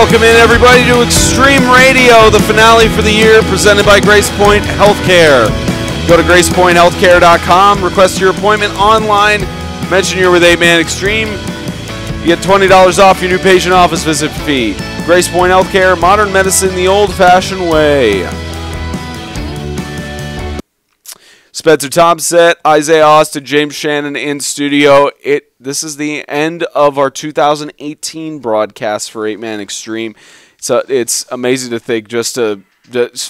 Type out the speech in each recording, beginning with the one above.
Welcome in, everybody, to Extreme Radio, the finale for the year, presented by GracePointe Healthcare. Go to GracePointeHealthcare.com, request your appointment online, mention you're with 8-Man Extreme. You get $20 off your new patient office visit fee. GracePointe Healthcare, modern medicine the old-fashioned way. Spencer Thompson, Isaiah Austin, James Shannon in studio. This is the end of our 2018 broadcast for 8-Man Extreme. So it's amazing to think just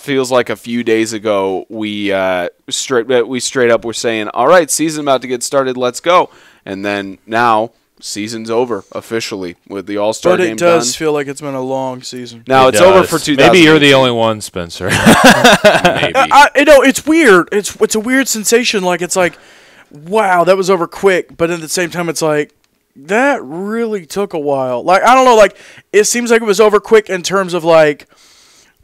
feels like a few days ago we straight up were saying, all right, season about to get started, let's go. And then now season's over officially with the All-Star game done. But it does feel like it's been a long season. Now it's over for 2018. Maybe you're the only one, Spencer. Maybe. It's weird. It's a weird sensation. Like, it's like, wow, that was over quick. But at the same time, it's like, that really took a while. Like, I don't know. Like, it seems like it was over quick in terms of like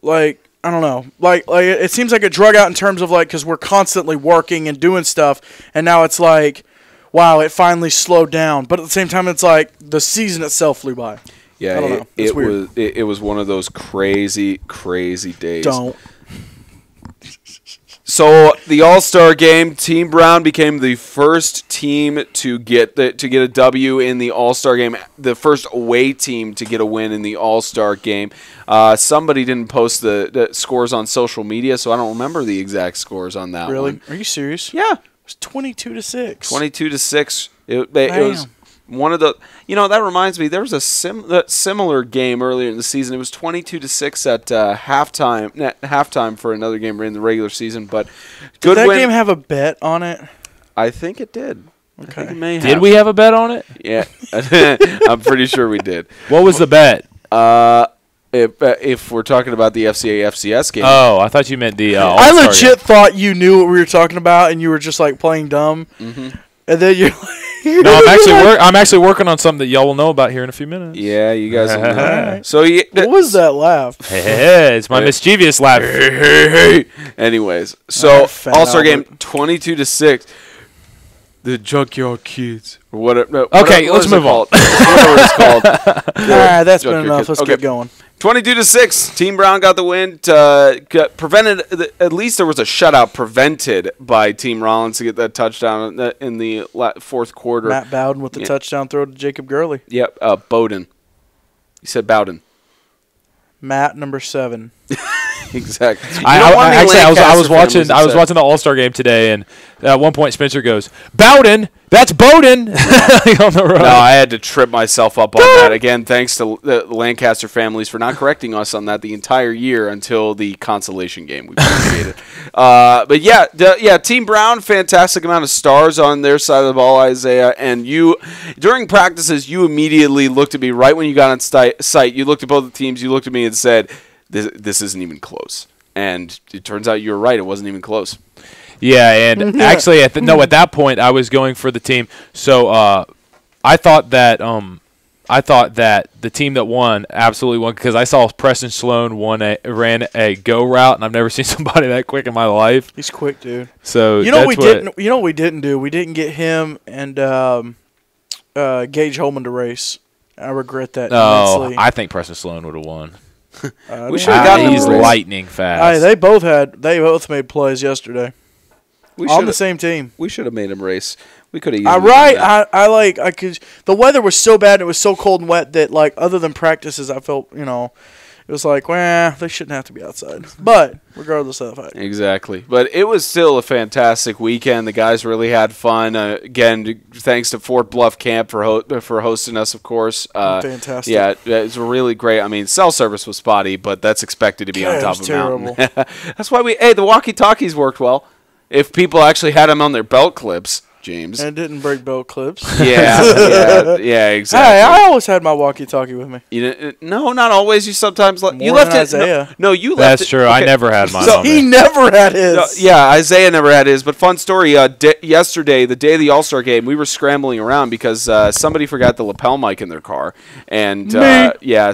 I don't know. Like it seems like it drug out in terms of like, because we're constantly working and doing stuff, and now it's like, wow, it finally slowed down. But at the same time, it's like the season itself flew by. Yeah, I don't know. It's weird. It was one of those crazy days. Don't. So the All-Star game, Team Brown became the first team to get a W in the All-Star game, the first away team to get a win in the All-Star game. Somebody didn't post the scores on social media, so I don't remember the exact scores on that Really? one. Are you serious? Yeah. It was 22-6. 22-6. It was one of the. You know, that reminds me. There was a similar game earlier in the season. It was 22-6 at halftime for another game in the regular season. But did that game have a bet on it? I think it did. Okay. Did we have a bet on it? Yeah, I'm pretty sure we did. What was the bet? If we're talking about the FCA FCS game. Oh, I thought you meant the. I legit thought you knew what we were talking about, and you were just like playing dumb. Mm-hmm. And then you're like, no, I'm actually working on something that y'all will know about here in a few minutes. Yeah, you guys will know. Right. So what was that laugh? Hey, it's my mischievous laugh. Hey. Anyways, so All-Star game 22-6. The Junkyard Kids. Or whatever. Okay, let's move on. Whatever it's called. All right, that's been enough. Kids. Let's get going. 22-6. Team Brown got the win. Prevented. At least there was a shutout prevented by Team Rollins to get that touchdown in the fourth quarter. Matt Bowden with the touchdown throw to Jacob Gurley. Yep. Bowden. You said Bowden. Matt, number 7. Exactly. I was watching the All-Star game today, and at one point Spencer goes, "Bowden, that's Bowden." On the road. No, I had to trip myself up on that again. Thanks to the Lancaster families for not correcting us on that the entire year until the consolation game. We appreciate it. But yeah, Team Brown, fantastic amount of stars on their side of the ball, Isaiah. And you, during practices, you immediately looked at me right when you got on site. You looked at both the teams. You looked at me and said, This isn't even close. And it turns out you were right. It wasn't even close. Yeah, and actually, at that point, I was going for the team. So I thought that the team that won absolutely won because I saw Preston Sloan ran a go route, and I've never seen somebody that quick in my life. He's quick, dude. So you know what we didn't do? We didn't get him and Gage Holman to race. I regret that immensely. I think Preston Sloan would have won. We should have gotten He's lightning fast. They both made plays yesterday. On the same team. We should have made him race. We could have. I could. The weather was so bad. And it was so cold and wet that other than practices, I felt it was like, well, they shouldn't have to be outside. But regardless of the fact. Exactly. But it was still a fantastic weekend. The guys really had fun. Again, thanks to Fort Bluff Camp for hosting us, of course. Fantastic. Yeah, it was really great. I mean, cell service was spotty, but that's expected to be on top of a mountain. That's why the walkie-talkies worked well. If people actually had them on their belt clips. James. And didn't break belt clips. Yeah, exactly. Hey, I always had my walkie-talkie with me. No, not always. You sometimes you left it. Isaiah. No, you left That's it. true. Okay. I never had mine. So he never had his. No, yeah, Isaiah never had his. But fun story. Yesterday, the day of the All-Star game, we were scrambling around because somebody forgot the lapel mic in their car, and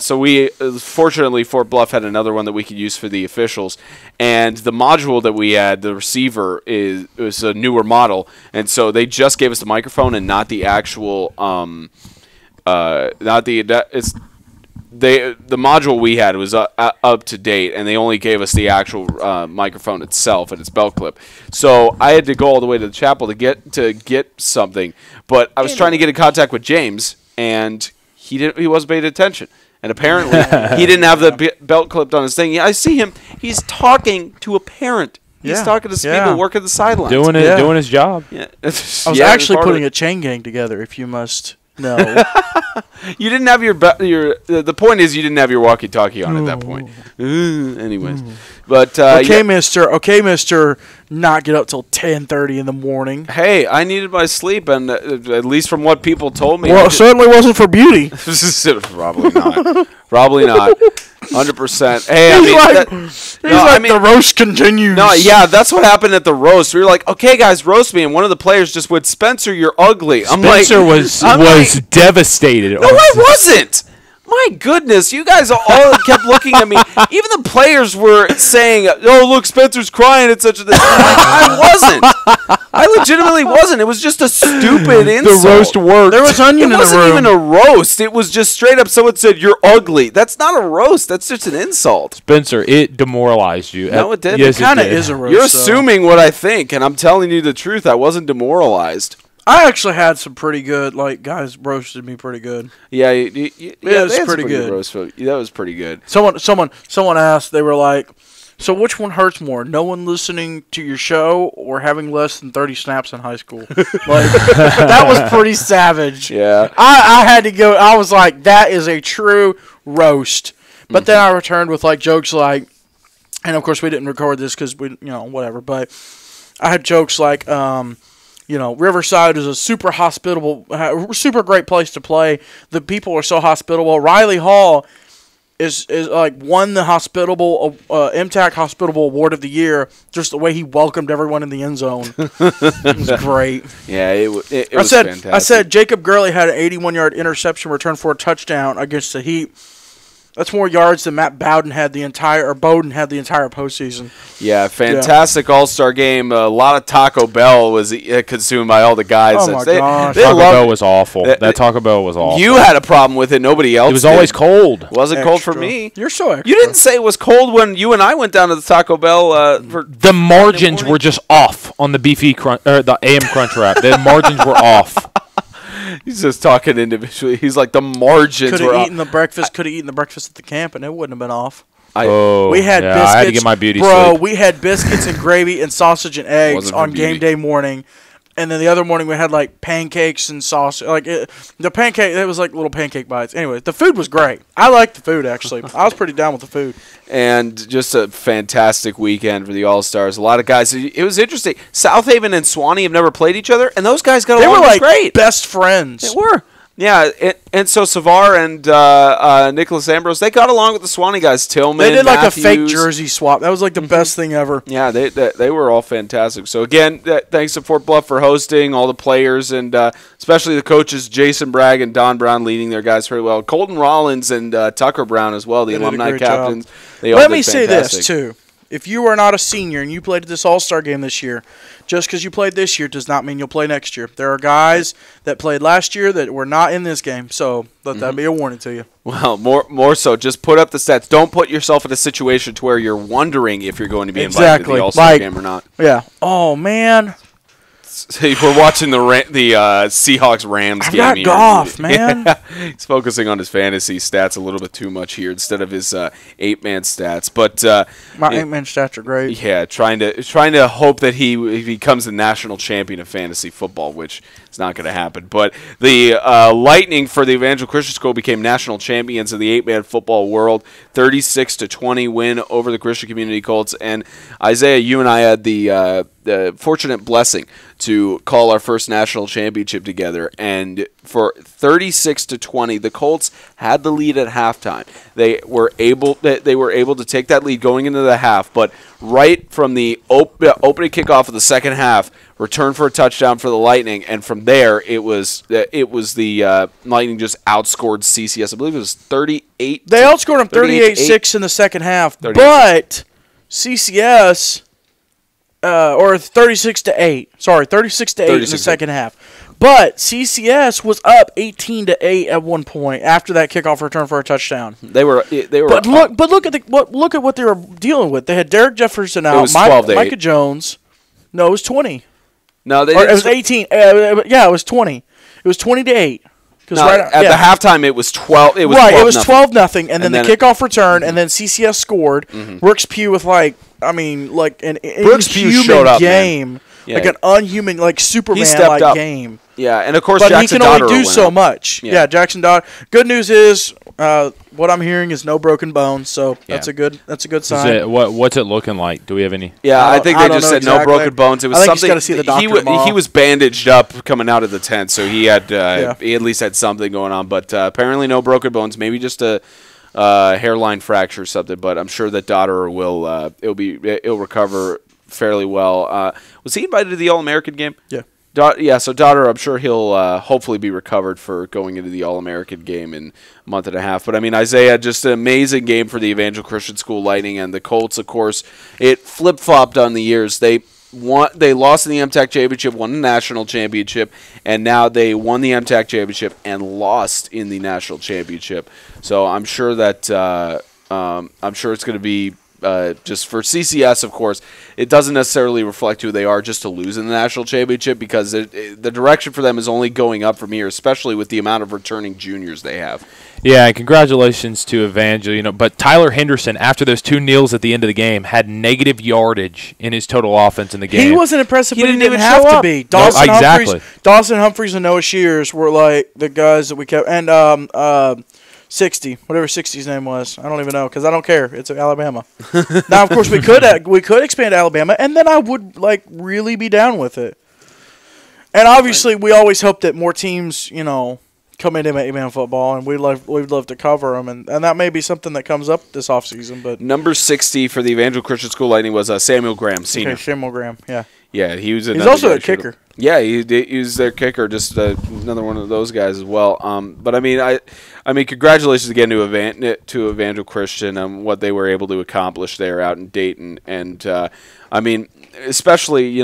so we fortunately Fort Bluff had another one that we could use for the officials. And the module that we had, the receiver, was a newer model, and so they just gave us the microphone and not the actual, the module we had was up to date, and they only gave us the actual microphone itself and its belt clip. So I had to go all the way to the chapel to get something. But I was trying to get in contact with James, and he wasn't paying attention. And apparently he didn't have the belt clipped on his thing. Yeah, I see him. He's talking to a parent. He's talking to some people working the sidelines. Doing his job. Yeah. I was actually putting a chain gang together, if you must know. You didn't have the point is you didn't have your walkie-talkie on at that point. Anyways. But okay, Mister, not get up till 10:30 in the morning. Hey, I needed my sleep, and at least from what people told me. Well, it certainly wasn't for beauty. Probably not. Probably not. 100%. Hey, the roast continues. No, yeah, that's what happened at the roast. We were like, okay, guys, roast me, and one of the players just went, Spencer, you're ugly. Spencer was devastated. No, I wasn't. My goodness, you guys all kept looking at me. Even the players were saying, "Oh, look, Spencer's crying." It's such a thing. I wasn't. I legitimately wasn't. It was just a stupid insult. The roast worked. There was onion in the room. It wasn't even a roast. It was just straight up. Someone said, "You're ugly." That's not a roast. That's just an insult. Spencer, it demoralized you. No, it didn't. Yes, it kind of is a roast. You're assuming what I think, and I'm telling you the truth. I wasn't demoralized. I actually had some pretty good, guys roasted me pretty good. Yeah, it was pretty good. Roast. That was pretty good. Someone asked, they were like, so which one hurts more, no one listening to your show or having less than 30 snaps in high school? That was pretty savage. Yeah. I had to go, I was like, that is a true roast. But then I returned with, jokes like, and of course we didn't record this because we, whatever, but I had jokes like, Riverside is a super hospitable, super great place to play. The people are so hospitable. Riley Hall is won the hospitable MTAC Hospitable Award of the Year. Just the way he welcomed everyone in the end zone. It was great. Yeah, it was fantastic. I said Jacob Gurley had an 81-yard interception return for a touchdown against the Heat. That's more yards than Matt Bowden had the entire postseason. Yeah, fantastic All-Star game. A lot of Taco Bell was consumed by all the guys. Oh, my gosh. Taco Bell was awful. That Taco Bell was awful. You had a problem with it. Nobody else It was did. always cold. It wasn't cold for me. You're so extra. You didn't say it was cold when you and I went down to the Taco Bell. The margins were just off on the the AM Crunch wrap. The margins were off. He's just talking individually. He's like, the margins were off. Could have eaten the breakfast at the camp, and it wouldn't have been off. We had biscuits. I had to get my beauty sleep. We had biscuits and gravy and sausage and eggs on game day morning. And then the other morning we had pancakes and sausage. The pancake, it was little pancake bites. Anyway, the food was great. I liked the food, actually. I was pretty down with the food. And just a fantastic weekend for the All-Stars. A lot of guys. It was interesting. South Haven and Swanee have never played each other, and those guys got along great. They were best friends. They were. Yeah, and so Savar and Nicholas Ambrose, they got along with the Swanee guys. Tillman, they did Matthews. A fake jersey swap. That was the best thing ever. Yeah, they were all fantastic. So again, thanks to Fort Bluff for hosting, all the players, and especially the coaches, Jason Bragg and Don Brown leading their guys very well. Colton Rollins and Tucker Brown as well, the alumni captains. They all Let did me fantastic. say this too. If you are not a senior and you played at this All-Star game this year, just because you played this year does not mean you'll play next year. There are guys that played last year that were not in this game, so let that be a warning to you. Well, more so, just put up the stats. Don't put yourself in a situation to where you're wondering if you're going to be invited to the All-Star game or not. Yeah. Oh, man. We're watching the Seahawks-Rams game. I got Goff, man. He's focusing on his fantasy stats a little bit too much here instead of his 8-man stats. But my 8-man stats are great. Yeah, trying to hope that he becomes the national champion of fantasy football, which is not going to happen. But the Lightning for the Evangel Christian School became national champions of the 8-man football world, 36-20 win over the Christian Community Colts. And Isaiah, you and I had the fortunate blessing to call our first national championship together, and for 36-20, the Colts had the lead at halftime. They were able to take that lead going into the half, but right from the opening kickoff of the second half, return for a touchdown for the Lightning, and from there it was the Lightning just outscored CCS. I believe it was 38. They outscored them 38-6 in the second half, but CCS. Or 36-8. Sorry, 36-8 in the second half. But CCS was up 18-8 at one point after that kickoff return for a touchdown. They were. But look at what they were dealing with. They had Derek Jefferson out, Micah Jones. No, it was 20. No, it was 18. Yeah, it was 20. It was 20-8. No, at the halftime, it was 12. It was right. 12 it was 12-0, and then the kickoff return, and then CCS scored. Brooks Pugh with an inhuman game, like an unhuman, like Superman-like game. Yeah, and of course, but Jackson he can Dotterer only do so much. Yeah, Jackson Dotterer. Good news is, what I'm hearing is no broken bones, so that's a good sign. What's it looking like? Do we have any? Yeah, I think they just said no broken bones. It was something. He's see the doctor he was bandaged up coming out of the tent, so he had he at least had something going on. But apparently, no broken bones. Maybe just a hairline fracture or something. But I'm sure that Dotterer will recover fairly well. Was he invited to the All-American game? Yeah. So Dotterer, I'm sure he'll hopefully be recovered for going into the All-American game in a month and a half. But, I mean, Isaiah, just an amazing game for the Evangel Christian School Lightning. And the Colts, of course, it flip-flopped on the years. They lost in the MTAC championship, won the national championship, and now they won the MTAC championship and lost in the national championship. So I'm sure that it's going to be just for CCS, of course, it doesn't necessarily reflect who they are just to lose in the national championship, because the direction for them is only going up from here, especially with the amount of returning juniors they have. Yeah, and congratulations to Evangel. But Tyler Henderson, after those 2 kneels at the end of the game, had negative yardage in his total offense in the game. He wasn't impressive, but he didn't have to be. Dawson Humphreys and Noah Shears were like the guys that we kept, and 60, whatever 60's name was. I don't even know, because I don't care. It's Alabama. Now, of course, we could expand Alabama, and then I would really be down with it. And obviously, we always hope that more teams, come into 8-man football, and we'd love to cover them, and that may be something that comes up this offseason. But number 60 for the Evangel Christian School Lightning was Samuel Graham, senior. Okay, Samuel Graham, yeah. Yeah, he's also a kicker. Yeah, he was their kicker, just another one of those guys as well. But I mean, congratulations again to Evangel Christian on what they were able to accomplish there out in Dayton, and I mean, especially you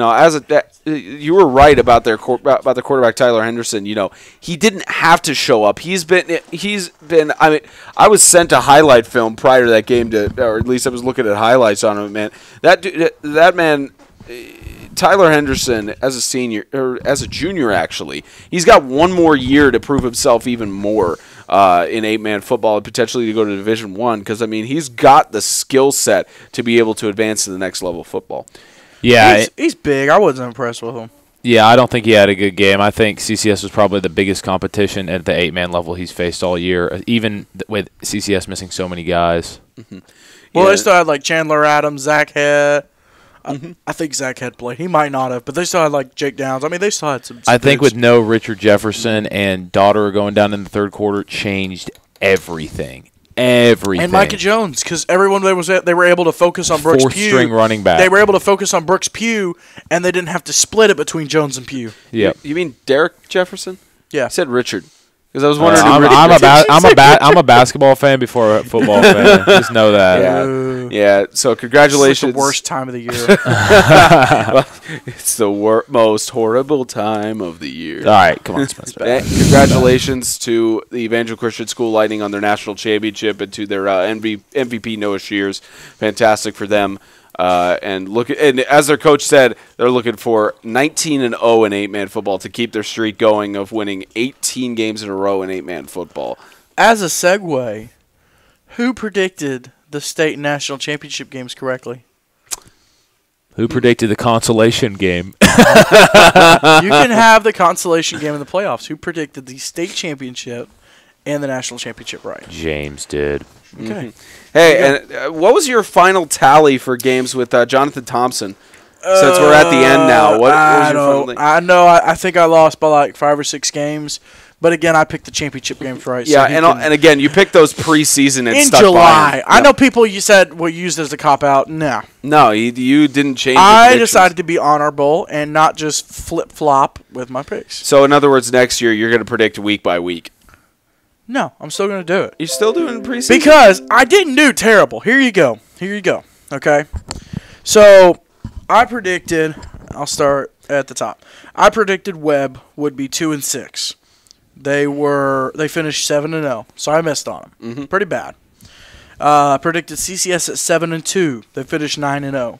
were right about the quarterback Tyler Henderson. He didn't have to show up. He's been. I mean, I was sent a highlight film prior to that game or at least I was looking at highlights on him. Man, that man. Tyler Henderson, as a senior or as a junior, actually, he's got one more year to prove himself even more in 8-man football and potentially to go to Division I. Because he's got the skill set to be able to advance to the next level of football. Yeah, he's big. I wasn't impressed with him. Yeah, I don't think he had a good game. I think CCS was probably the biggest competition at the 8-man level he's faced all year, even with CCS missing so many guys. Mm-hmm. Well, they still had Chandler Adams, Zach Head. I think Zach had played. He might not have, but they still had Jake Downs. I mean, they still had some. I think with no Richard Jefferson and Dotterer going down in the third quarter changed everything. And Micah Jones, because everyone they were able to focus on Brooks Pugh. Fourth-string running back. They were able to focus on Brooks Pugh, and they didn't have to split it between Jones and Pugh. Yeah. You mean Derek Jefferson? Yeah. I said Richard. Because I was wondering. I'm a basketball fan before a football fan. Just know that. Yeah. So congratulations. It's the worst time of the year. Well, it's the most horrible time of the year. All right, come on, Spencer. Congratulations to the Evangel Christian School Lightning on their national championship and to their MVP Noah Shears. Fantastic for them. And as their coach said, they're looking for 19-0 in 8-man football to keep their streak going of winning 18 games in a row in 8-man football. As a segue, who predicted the state and national championship games correctly? Who predicted the consolation game? You can have the consolation game in the playoffs. Who predicted the state championship and the national championship right? James did. Okay. Mm-hmm. Hey, and what was your final tally for games with Jonathan Thompson? Since we're at the end now, what was your final thing? I think I lost by 5 or 6 games. But again, I picked the championship games right. Yeah, so and again, you picked those preseason and stuck July. by them. I know people you said were used as a cop-out. No, you didn't change I decided to be honorable and not just flip-flop with my picks. So, in other words, next year, you're going to predict week by week. No, I'm still going to do it. You're still doing preseason? Because I didn't do terrible. Here you go. Okay? So, I predicted, I'll start at the top. I predicted Webb would be 2-6. They finished 7-0, so I missed on them. Mm-hmm. Pretty bad. I predicted CCS at 7-2. They finished 9-0,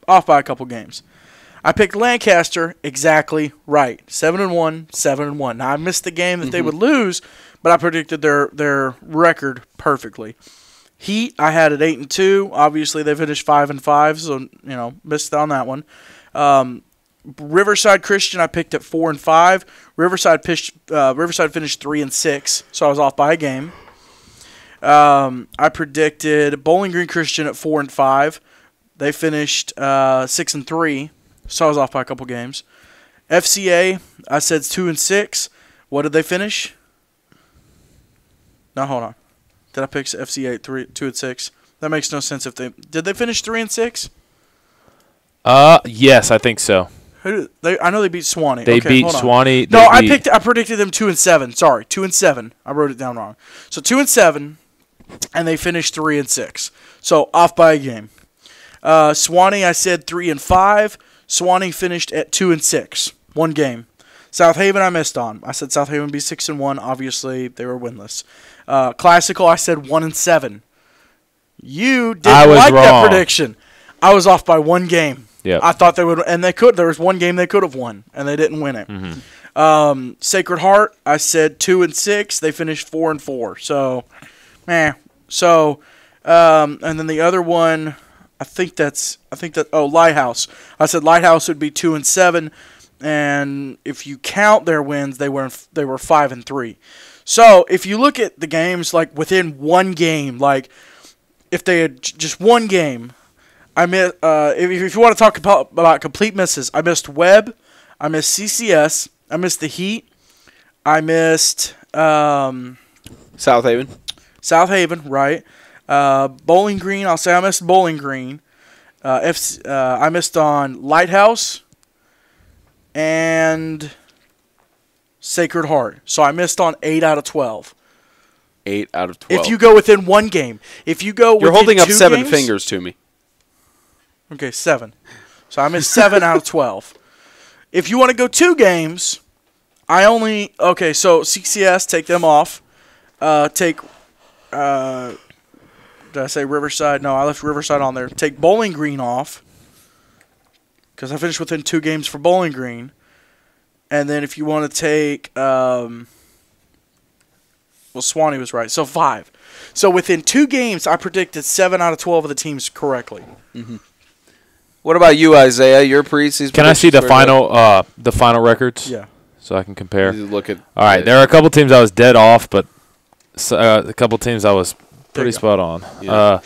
off by a couple games. I picked Lancaster exactly right, 7-1, 7-1. Now I missed the game that they would lose, but I predicted their record perfectly. Heat I had at 8-2. Obviously they finished 5-5, so missed on that one. Riverside Christian I picked at 4-5. Riverside finished 3-6, so I was off by a game. I predicted Bowling Green Christian at 4-5. They finished 6-3, so I was off by a couple games. FCA I said 2-6. What did they finish? No, hold on. Did I pick FCA 2-6? That makes no sense. Did they finish 3-6? Yes, I think so. I know they beat Swanee. They beat Swanee. No, I predicted them 2-7. Sorry, 2-7. I wrote it down wrong. So 2-7, and they finished 3-6. So off by a game. Swanee, I said 3-5. Swanee finished at 2-6. One game. South Haven, I missed on. I said South Haven would be 6-1. Obviously, they were winless. Classical, I said 1-7. You didn't like that prediction. I was off by one game. Yep. I thought they would, and they could. There was one game they could have won, and they didn't win it. Mm-hmm. Sacred Heart, I said 2-6. They finished 4-4. So, So, and then the other one, Lighthouse. I said Lighthouse would be 2-7, and if you count their wins, they were 5-3. So if you look at the games like within one game, like if they had just one game. If you want to talk about complete misses, I missed Webb, I missed CCS, I missed the Heat, I missed South Haven, right? Bowling Green, I'll say I missed Bowling Green. I missed on Lighthouse and Sacred Heart. So I missed on 8 out of 12. 8 out of 12. If you go within one game. You're holding up 7 fingers to me. Okay, 7. So I missed 7 out of 12. If you want to go 2 games, so CCS, take them off. Did I say Riverside? No, I left Riverside on there. Take Bowling Green off, because I finished within 2 games for Bowling Green. And then if you want to take, Swanee was right, so 5. So within 2 games, I predicted 7 out of 12 of the teams correctly. Mm-hmm. What about you, Isaiah? Your preseason. Can I see the final records? Yeah. So I can compare. Look at. All right, there are a couple teams I was dead off, but a couple teams I was pretty spot on. Yeah.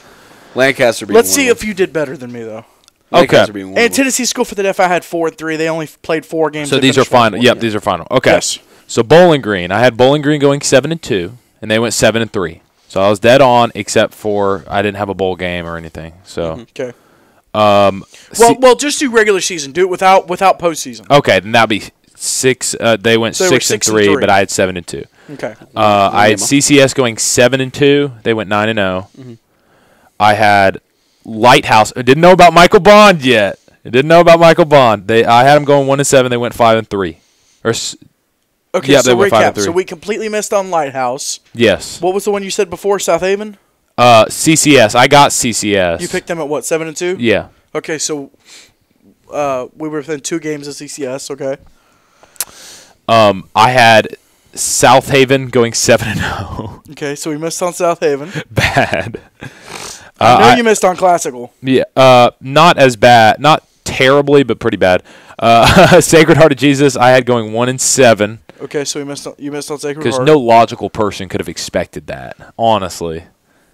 Lancaster being Let's see if you did better than me, though. Okay. And Tennessee School for the Deaf, I had 4-3. They only played 4 games. So these are final. Yep, these are final. Okay. Yes. So Bowling Green, I had Bowling Green going 7-2, and they went 7-3. So I was dead on, except for I didn't have a bowl game or anything. So okay. Well, just do regular season. Do it without postseason. Okay, then that'd be 6. They went 6-3, but I had 7-2. Okay. I had CCS going 7-2. They went 9-0. Mm-hmm. I had Lighthouse. I didn't know about Michael Bond yet. I had them going 1-7. They went 5-3. Okay, yeah, so they recap. 5-3. So we completely missed on Lighthouse. Yes. What was the one you said before, South Haven? CCS. I got CCS. You picked them at what, 7-2? Yeah. Okay, so we were within 2 games of CCS. Okay. I had South Haven going 7-0. Okay, so we missed on South Haven. Bad. I know you missed on Classical. Yeah. Not as bad. Not terribly, but pretty bad. Sacred Heart of Jesus, I had going 1-7. Okay, so you missed on Sacred Heart. Because no logical person could have expected that, honestly.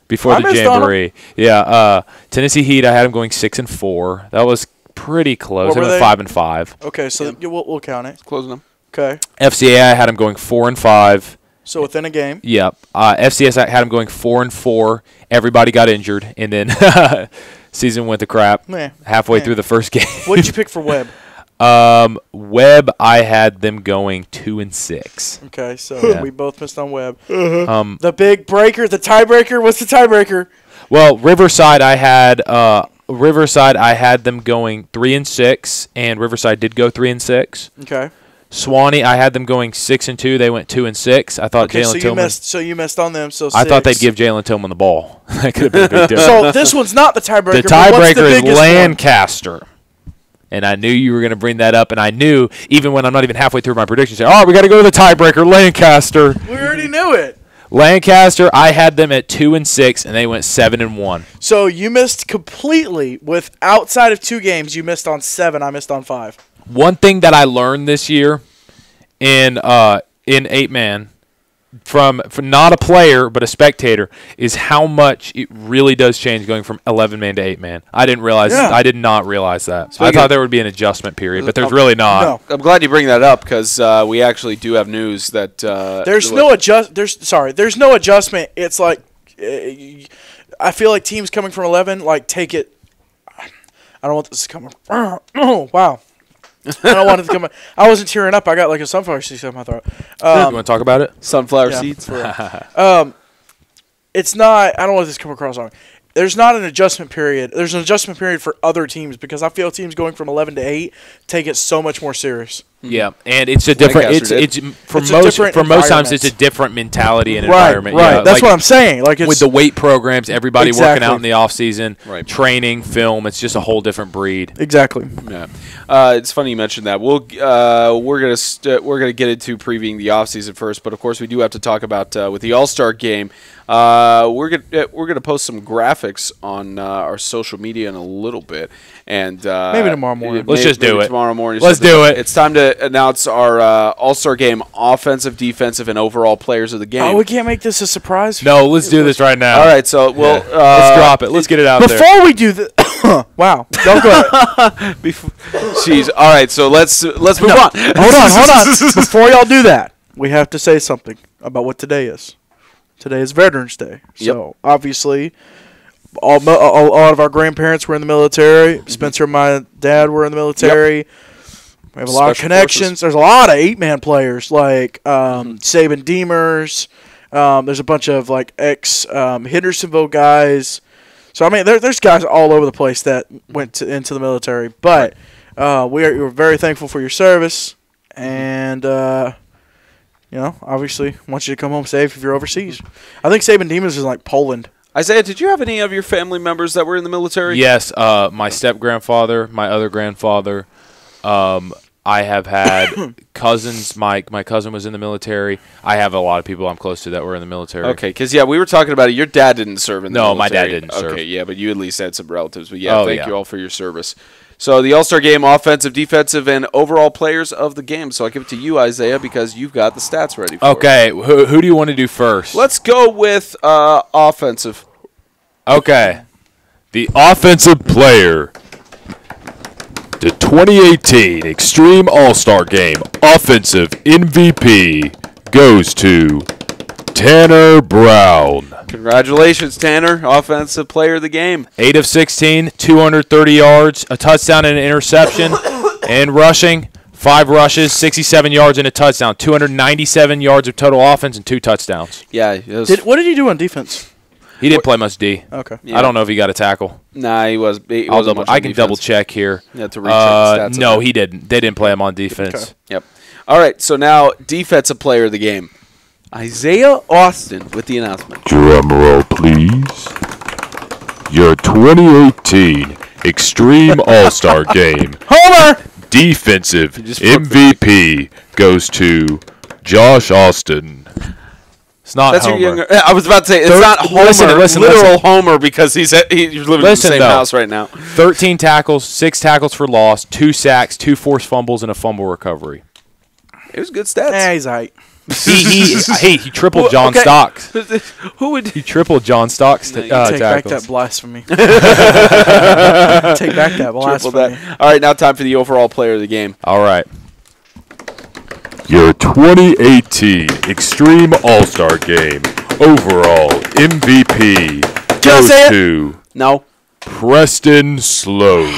Before the Jamboree. Yeah. Tennessee Heat, I had them going 6-4. That was pretty close. They went 5-5. Okay, so we'll count it. Closing them. Okay. FCA, I had them going 4-5. So within a game. Yep. FCS, I had them going 4-4. Everybody got injured, and then season went to crap halfway through the first game. What did you pick for Webb? Webb, I had them going 2-6. Okay, so we both missed on Webb. Uh-huh. The big breaker, the tiebreaker. What's the tiebreaker? Well, Riverside, I had Riverside, I had them going 3-6, and Riverside did go 3-6. Okay. Swanee, I had them going 6-2. They went 2-6. I thought Jalen Tillman. So you missed on them. So I thought they'd give Jalen Tillman the ball. That could have been a big difference. So this one's not the tiebreaker. The tiebreaker is Lancaster. And I knew you were going to bring that up, and I knew even when I'm not even halfway through my prediction, say, "Oh, we got to go to the tiebreaker, Lancaster." We already knew it. Lancaster, I had them at 2-6, and they went 7-1. So you missed completely with outside of 2 games. You missed on 7. I missed on 5. One thing that I learned this year in 8-man from not a player but a spectator is how much it really does change going from 11-man to 8-man. I didn't realize. Yeah. I did not realize that. I thought there would be an adjustment period, but there's really not. No. I'm glad you bring that up because we actually do have news that there's no adjustment. It's like I feel like teams coming from 11 like take it. I don't want this to come. Oh wow. I don't want it to come. I wasn't tearing up. I got like a sunflower seed in my throat. You want to talk about it? Sunflower seeds. It's not. I don't want this to come across wrong. There's not an adjustment period. There's an adjustment period for other teams because I feel teams going from 11 to 8 take it so much more serious. Yeah, and it's a different. It's for most times it's a different mentality and environment. Right, yeah, that's what I'm saying. Like with the weight programs, everybody working out in the off season, training, film. It's just a whole different breed. Exactly. Yeah, it's funny you mentioned that. We're gonna get into previewing the off season first, but of course we do have to talk about with the All-Star game. We're gonna post some graphics on our social media in a little bit, and maybe tomorrow morning. Let's just do it tomorrow morning. Let's do it. It's time to announce our All-Star game offensive, defensive, and overall players of the game. Oh, we can't make this a surprise. No, let's do this right now. All right, so we'll let's drop it. Let's get it out there. Before we do this, wow, don't go ahead. Jeez. All right, so let's move on. Hold on. Before y'all do that, we have to say something about what today is. Today is Veterans Day. So, obviously, a lot of our grandparents were in the military. Spencer and my dad were in the military. Yep. We have a lot of connections. Forces. There's a lot of 8-man players like Saban Deemers. There's a bunch of like ex-Hendersonville guys. So, I mean, there's guys all over the place that went into the military. But we're very thankful for your service. And obviously, want you to come home safe if you're overseas. I think Saban Demons is like Poland. Isaiah, did you have any of your family members that were in the military? Yes, my step-grandfather, my other grandfather. I have had cousins. My cousin was in the military. I have a lot of people I'm close to that were in the military. Okay, because, we were talking about it. Your dad didn't serve in the military. No, my dad didn't serve. Okay, yeah, but you at least had some relatives. But, thank you all for your service. So the All-Star Game, offensive, defensive, and overall players of the game. So I'll give it to you, Isaiah, because you've got the stats ready for Okay, who do you want to do first? Let's go with offensive. Okay. The offensive player. The 2018 Extreme All-Star Game offensive MVP goes to Tanner Brown. Congratulations, Tanner. Offensive player of the game. 8 of 16, 230 yards, a touchdown and an interception. And rushing, 5 rushes, 67 yards and a touchdown. 297 yards of total offense and 2 touchdowns. Yeah. What did he do on defense? He didn't play much D. Okay. Yeah. I don't know if he got a tackle. Nah, he was. I can double check here. Yeah, to recheck the stats. No, he didn't. They didn't play him on defense. Okay. Yep. All right, so now defensive player of the game. Isaiah Austin with the announcement. Drum roll, please. Your 2018 Extreme All-Star Game Homer! defensive MVP goes to Josh Austin. It's not That's Homer. Your younger, I was about to say, it's not Homer, literal Homer, because he's living in the same house right now. 13 tackles, 6 tackles for loss, 2 sacks, 2 forced fumbles, and a fumble recovery. It was good stats. Yeah, he's all right. He tripled John Stocks. Who would he tripled John Stocks take tackles. Back that blasphemy. Take back that blasphemy. All right, now time for the overall player of the game. All right. Your 2018 Extreme All-Star Game overall MVP goes to Preston Sloan.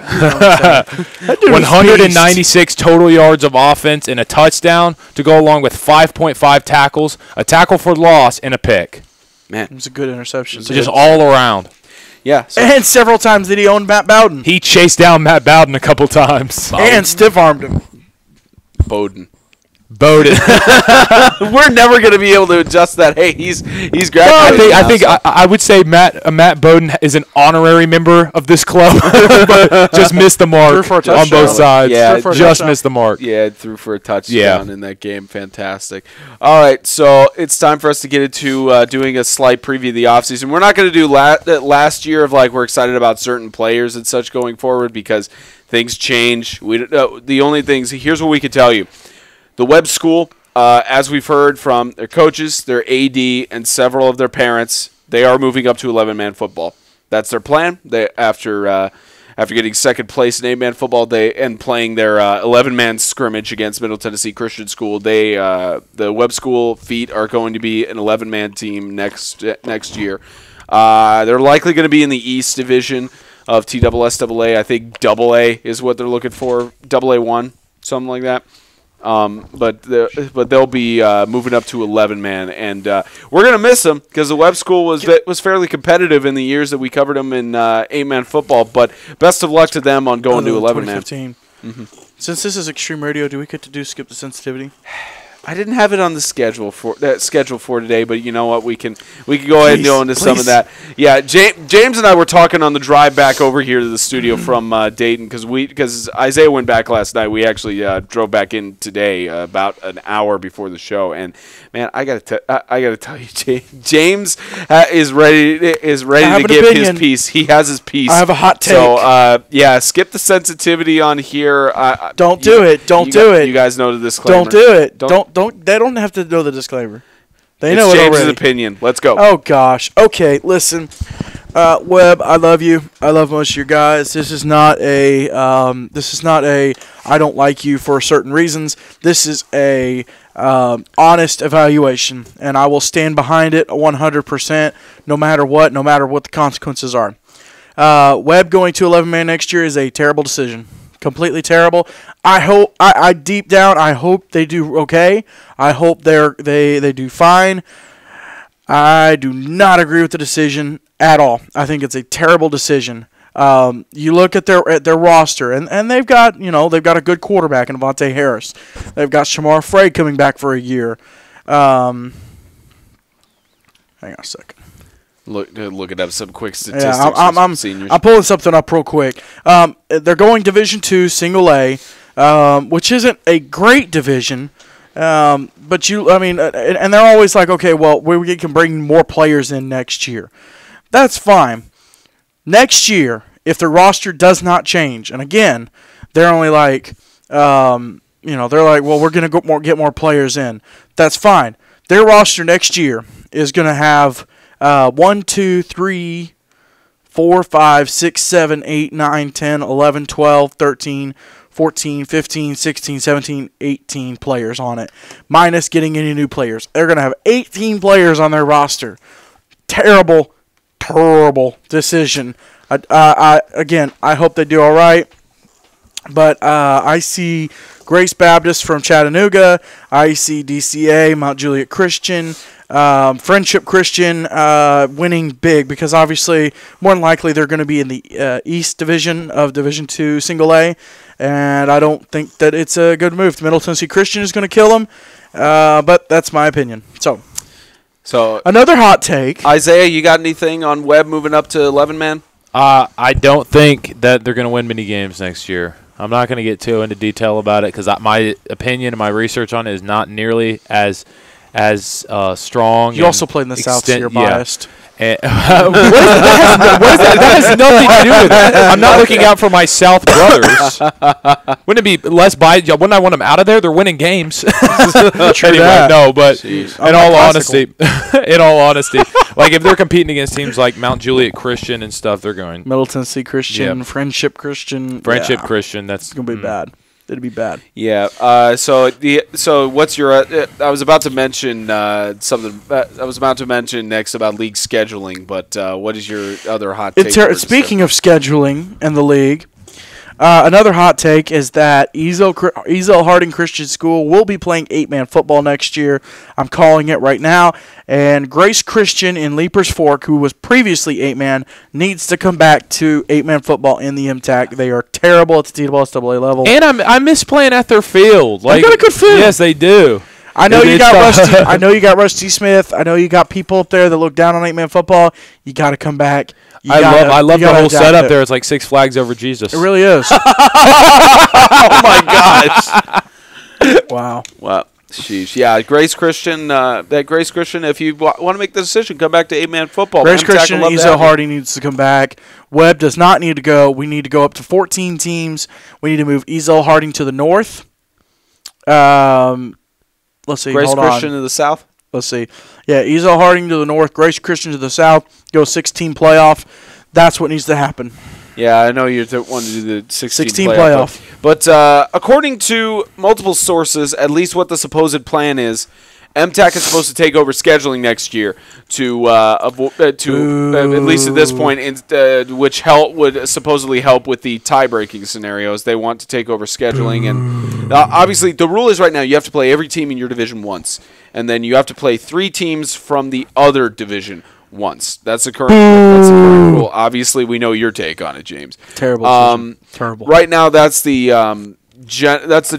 196 total yards of offense and a touchdown to go along with 5.5 tackles, a tackle for loss, and a pick. Man, it was a good interception. So just all around. Yeah. So. And several times did he own Matt Bowden. He chased down Matt Bowden a couple times. And stiff-armed him. Bowden. We're never going to be able to adjust that. Hey, he's graduated. I would say Matt Bowden is an honorary member of this club, but just missed the mark on both sides. Yeah, just missed the mark. Yeah, threw for a touchdown in that game. Fantastic. All right, so it's time for us to get into doing a slight preview of the offseason. We're not going to do last year of like we're excited about certain players and such going forward because things change. The only things, here's what we can tell you. The Webb School, as we've heard from their coaches, their AD, and several of their parents, they are moving up to 11-man football. That's their plan. After getting second place in 8-man football and playing their 11-man scrimmage against Middle Tennessee Christian School, the Webb School feet are going to be an 11-man team next year. They're likely going to be in the East Division of TSSAA. I think AA is what they're looking for, AA1, something like that. But they'll be moving up to 11-man, and we're gonna miss them because the Webb School was fairly competitive in the years that we covered them in 8-man football. But best of luck to them on going to 11-man. 2015. Mm-hmm. Since this is Extreme Radio, do we get to do Skip the Sensitivity? I didn't have it on the schedule for today, but you know what? We can go ahead and go into some of that. Yeah, James and I were talking on the drive back over here to the studio from Dayton because Isaiah went back last night. We actually drove back in today about an hour before the show, and man, I gotta tell you, James is ready to give his piece. He has his piece. I have a hot take. So skip the sensitivity on here. Don't do it. You guys know the disclaimer. Don't do it. They don't have to know the disclaimer. They know it already. It's James' opinion. Let's go. Oh gosh. Okay, listen. Webb, I love you. I love most of your guys. This is not a I don't like you for certain reasons. This is a honest evaluation, and I will stand behind it 100%, no matter what the consequences are. Webb going to 11-man next year is a terrible decision. Completely terrible. I deep down, I hope they do okay. I hope they do fine. I do not agree with the decision at all. I think it's a terrible decision. You look at their roster, and they've got a good quarterback in Avonte Harris. They've got Shamar Frey coming back for a year. Hang on a second. Looking up some quick statistics. Yeah, I'm pulling something up real quick. They're going Division II, Single A, which isn't a great division. But and they're always like, okay, well, we can bring more players in next year. That's fine. Next year, if the roster does not change, and again, they're only like, they're like, well, we're gonna get more players in. That's fine. Their roster next year is gonna have 1, 2, 3, 4, 5, 6, 7, 8, 9, 10, 11, 12, 13, 14, 15, 16, 17, 18 players on it, minus getting any new players. They're going to have 18 players on their roster. Terrible decision. Again, I hope they do all right. But I see Grace Baptist from Chattanooga. I see DCA, Mount Juliet Christian, Friendship Christian winning big because obviously more than likely they're going to be in the East Division of Division II Single A, and I don't think that it's a good move. Middle Tennessee Christian is going to kill them, but that's my opinion. So another hot take. Isaiah, you got anything on Webb moving up to 11-man? I don't think that they're going to win many games next year. I'm not going to get too into detail about it because my opinion and my research on it is not nearly as strong. You also played in the South, so you're biased. What is that? That has nothing to do with it. I'm not looking out for my South brothers. Wouldn't it be less biased? Wouldn't I want them out of there? They're winning games. Anyway, no, but in all honesty, like if they're competing against teams like Mount Juliet Christian and stuff, they're going Middle Tennessee Christian, Friendship Christian. Christian. That's going to be bad. It'd be bad. Yeah. So what's your? I was about to mention something. I was about to mention next about league scheduling, but what is your other hot take? Speaking of scheduling and the league, Another hot take is that Ezel Harding Christian School will be playing 8-man football next year. I'm calling it right now. And Grace Christian in Leapers Fork, who was previously 8-man, needs to come back to 8-man football in the MTAC. They are terrible at the TSSAA level. And I miss playing at their field. They got a good field. Yes, they do. I know you got Rusty. I know you got Rusty Smith. I know you got people up there that look down on 8-man football. You got to come back. I love the whole setup there. It's like Six Flags over Jesus. It really is. Oh my gosh! Wow. Sheesh. Yeah, Grace Christian. Grace Christian. If you want to make the decision, come back to 8-man football. Grace Christian, Ezel Harding needs to come back. Webb does not need to go. We need to go up to 14 teams. We need to move Ezel Harding to the north. Let's see. Grace Christian to the south. Let's see. Yeah, Ezel Harding to the north, Grace Christian to the south. Go 16 playoff. That's what needs to happen. Yeah, I know you want to do the 16 playoff. But according to multiple sources, at least what the supposed plan is, MTAC is supposed to take over scheduling next year to at least at this point, which would supposedly help with the tie-breaking scenarios. They want to take over scheduling, and obviously the rule is right now you have to play every team in your division once, and then you have to play 3 teams from the other division once. That's the current rule. Obviously, we know your take on it, James. Terrible. Terrible. Right now, that's the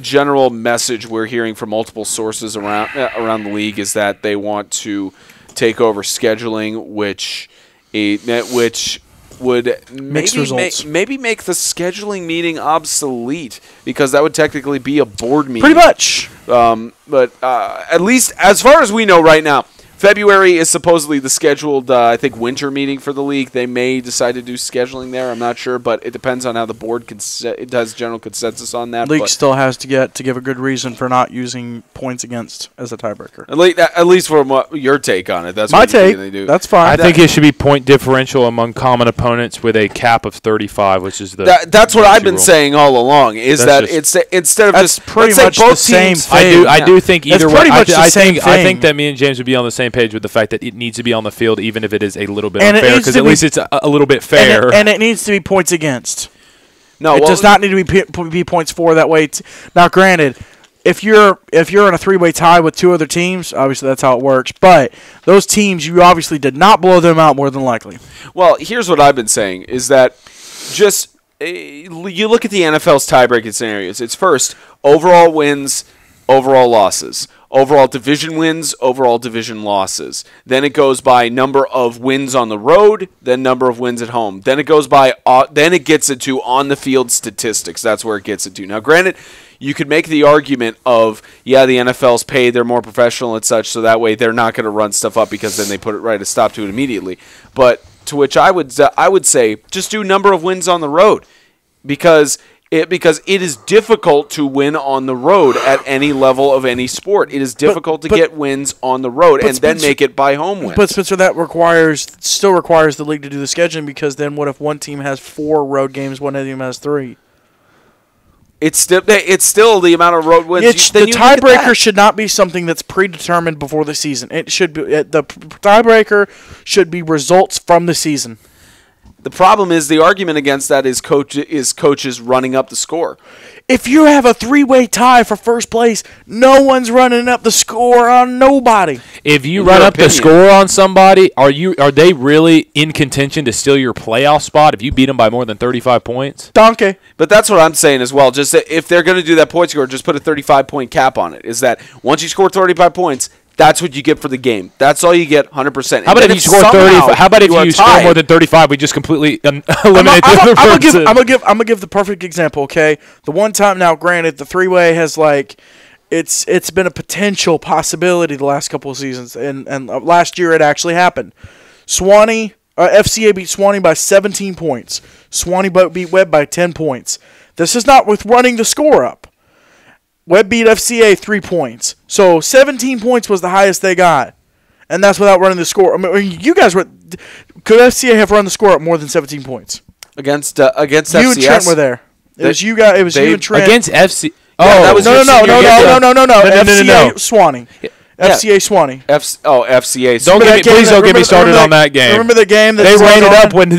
general message we're hearing from multiple sources around the league is that they want to take over scheduling, which would maybe make the scheduling meeting obsolete, because that would technically be a board meeting. Pretty much. But at least as far as we know right now, February is supposedly the scheduled, I think, winter meeting for the league. They may decide to do scheduling there. I'm not sure, but it depends on how the board it has general consensus on that. League still has to give a good reason for not using points against as a tiebreaker. At least from your take on it. That's my what take. They do. That's fine. I think it should be point differential among common opponents with a cap of 35, which is the. That's what I've been saying all along. Is that it's instead of just pretty much the same thing. I do think either way. I think that me and James would be on the same page with the fact that it needs to be on the field, even if it is a little bit unfair, because at least it's a little bit fair. And it needs to be points against. No, it does not need to be points for that way. Now, granted, if you're in a 3-way tie with 2 other teams, obviously that's how it works. But those teams, you obviously did not blow them out more than likely. Well, here's what I've been saying is that just you look at the NFL's tie-breaking scenarios. It's first overall wins, overall losses. Overall division wins, overall division losses. Then it goes by number of wins on the road, then number of wins at home. Then it goes by, then it gets it to on the field statistics. That's where it gets it to. Now, granted, you could make the argument of, the NFL's paid, they're more professional and such, so that way they're not going to run stuff up because then they put it right a stop to it immediately. But to which I would say, just do number of wins on the road, because it is difficult to win on the road at any level of any sport. It is difficult to get wins on the road and then make it by home wins. But Spencer, that still requires the league to do the scheduling, because then what if one team has 4 road games, one team has 3? It's still the amount of road wins. The tiebreaker should not be something that's predetermined before the season. It should be the tiebreaker should be results from the season. The problem is, the argument against that is coaches running up the score. If you have a 3-way tie for first place, no one's running up the score on nobody. If you run up the score on somebody, are they really in contention to steal your playoff spot if you beat them by more than 35 points? Donkey. But that's what I'm saying as well. Just if they're going to do that point score, just put a 35-point cap on it. Is that once you score 35 points, that's what you get for the game. That's all you get, 100%. How about if you score 30? How about if you score more than 35? We just completely eliminate the difference. I'm gonna give the perfect example. Okay, the one time now, granted, the 3-way has it's been a potential possibility the last couple of seasons, and last year it actually happened. FCA beat Swanee by 17 points. Swanee beat Webb by 10 points. This is not with running the score up. Webb beat FCA 3 points. So 17 points was the highest they got. And that's without running the score. I mean, you guys could FCA have run the score up more than 17 points? Against FCS? You and Trent were there. It was you and Trent. Against FC. No. FCA Swanee. FCA Swanee. FCA. Please don't get me started on that game. Remember the game that they ran it up when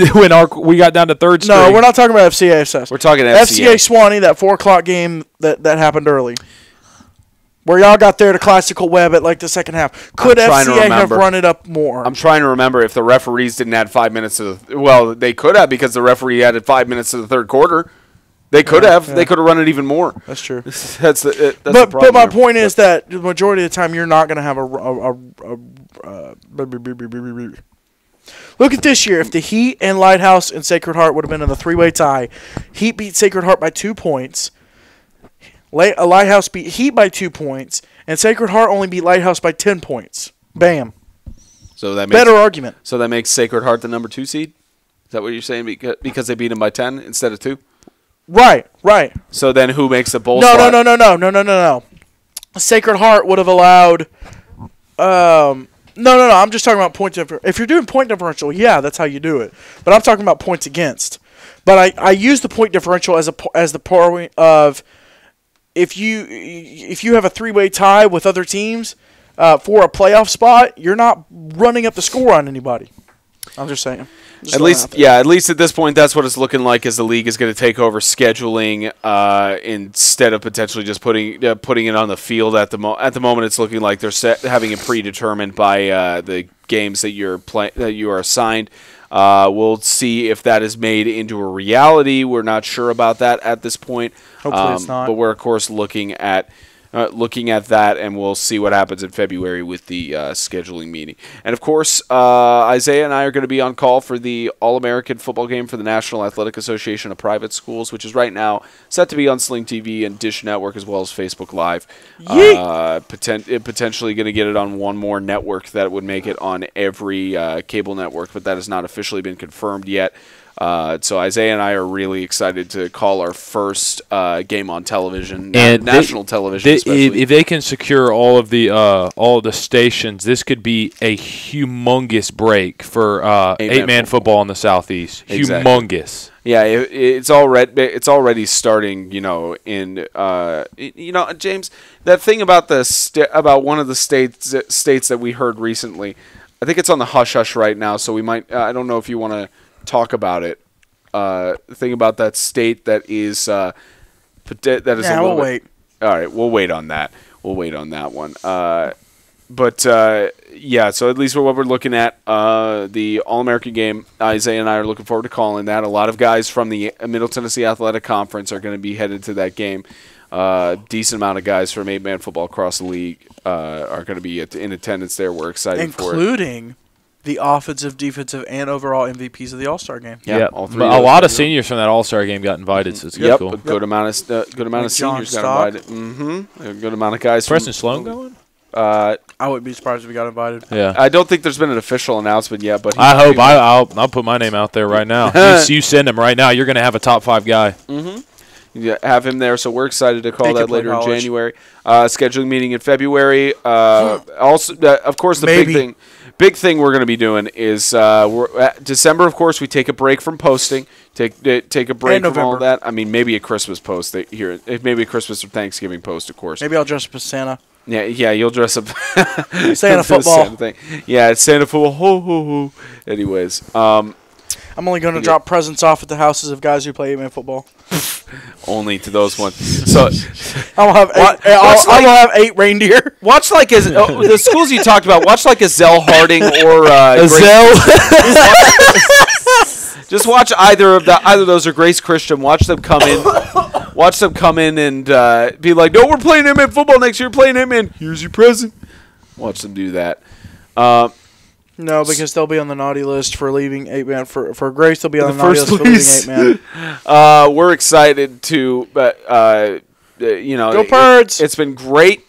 we got down to third string? No, we're not talking about FCA. We're talking FCA Swanee. That 4:00 game that happened early, where y'all got there to Classical Web at like the second half. Could FCA have run it up more? I'm trying to remember if the referees didn't add 5 minutes to the. Well, they could have because the referee added 5 minutes to the third quarter. They could have. Yeah. They could have run it even more. That's true. That's the but problem my there. point is that the majority of the time you're not going to have Look at this year. If the Heat and Lighthouse and Sacred Heart would have been in the three-way tie, Heat beat Sacred Heart by 2 points. Lighthouse beat Heat by 2 points, and Sacred Heart only beat Lighthouse by 10 points. Bam. So that makes, better argument. So that makes Sacred Heart the number 2 seed? Is that what you're saying? Because they beat him by 10 instead of 2? Right. So then who makes the bowl No. spot? Sacred Heart would have allowed. No. I'm just talking about point differential. If you're doing point differential, yeah, that's how you do it. But I'm talking about points against. But I use the point differential as the point of if you have a three-way tie with other teams for a playoff spot, you're not running up the score on anybody. I'm just saying. At least at this point, that's what it's looking like. As the league is going to take over scheduling instead of potentially just putting it on the field. At the moment, it's looking like they're having it predetermined by the games that you are assigned. We'll see if that is made into a reality. We're not sure about that at this point. Hopefully, it's not. But we're of course looking at that, and we'll see what happens in February with the scheduling meeting. And, of course, Isaiah and I are going to be on call for the All-American football game for the National Athletic Association of Private Schools, which is right now set to be on Sling TV and Dish Network as well as Facebook Live. Potentially going to get it on one more network that would make it on every cable network, but that has not officially been confirmed yet. So Isaiah and I are really excited to call our first game on television, and national television. If they can secure all of the stations, this could be a humongous break for eight-man football in the Southeast. Exactly. Humongous. Yeah, it's already starting. James, that thing about about one of the states that we heard recently. I think it's on the hush hush right now, so we might. I don't know if you want to talk about it. The thing about that state that is a little we'll wait. All right, we'll wait on that. We'll wait on that one. So at least what we're looking at, the All-American game, Isaiah and I are looking forward to calling that. A lot of guys from the Middle Tennessee Athletic Conference are going to be headed to that game. Decent amount of guys from 8-man football across the league are going to be in attendance there. We're excited for it. Including the offensive, defensive, and overall MVPs of the All-Star game. Yeah, all three. A lot of seniors from that All-Star game got invited, so it's cool. A good amount of seniors got invited. A good amount of guys. Preston Sloan going? I wouldn't be surprised if he got invited. Yeah, I don't think there's been an official announcement yet, but I hope I'll put my name out there right now. You send him right now. You're going to have a top 5 guy. You have him there, so we're excited to call that later in January. Scheduling meeting in February. Also, of course, the big thing we're going to be doing is December. Of course, we take a break from posting. Take a break from all that. I mean, maybe a Christmas post here. Maybe a Christmas or Thanksgiving post, of course. Maybe I'll dress up as Santa. Yeah, you'll dress up. Santa football. Santa thing. Yeah, it's Santa football. Ho ho ho. Anyways, I'm only going to drop presents off at the houses of guys who play 8-man football. Only to those ones. So I'll have 8 reindeer. Watch like the schools you talked about. Watch like a Zell Harding or Zell. Just watch either of those or Grace Christian. Watch them come in. Watch them come in and be like, "No, we're playing him in football next year. Playing him in. Here's your present." Watch them do that. No, because they'll be on the naughty list for leaving 8-man. For Grace, they'll be on the naughty list for leaving 8-man. We're excited to, go Birds! It's been great.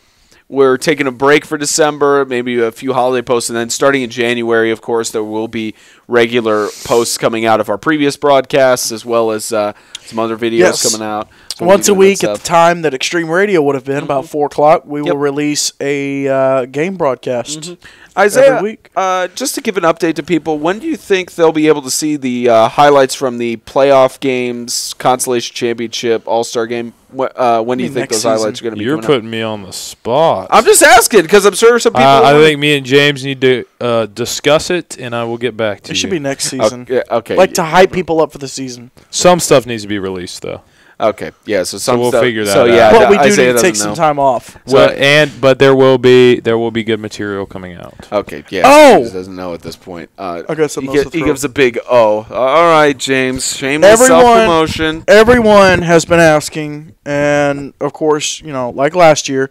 We're taking a break for December, maybe a few holiday posts, and then starting in January, of course, there will be regular posts coming out of our previous broadcasts, as well as some other videos coming out. So once a week at the time that Extreme Radio would have been, about 4 o'clock, we will release a game broadcast. Isaiah, every week. Just to give an update to people, when do you think they'll be able to see the highlights from the playoff games, Consolation Championship, All-Star Game? When do you think those highlights are going to be You're coming putting me on the spot. I'm just asking because I'm sure some people. I think me and James need to discuss it, and I will get back to you. It should be next season. Okay. Like to hype people up for the season. Some stuff needs to be released, though. Okay. Yeah. So we'll figure that out. Yeah, but we do Isaiah need to take some time off. But there will be good material coming out. Okay. Yeah. Oh! He just doesn't know at this point. I got something else to He throw. gives a big oh. All right, James. Shameless self-promotion. Everyone has been asking, and of course, like last year,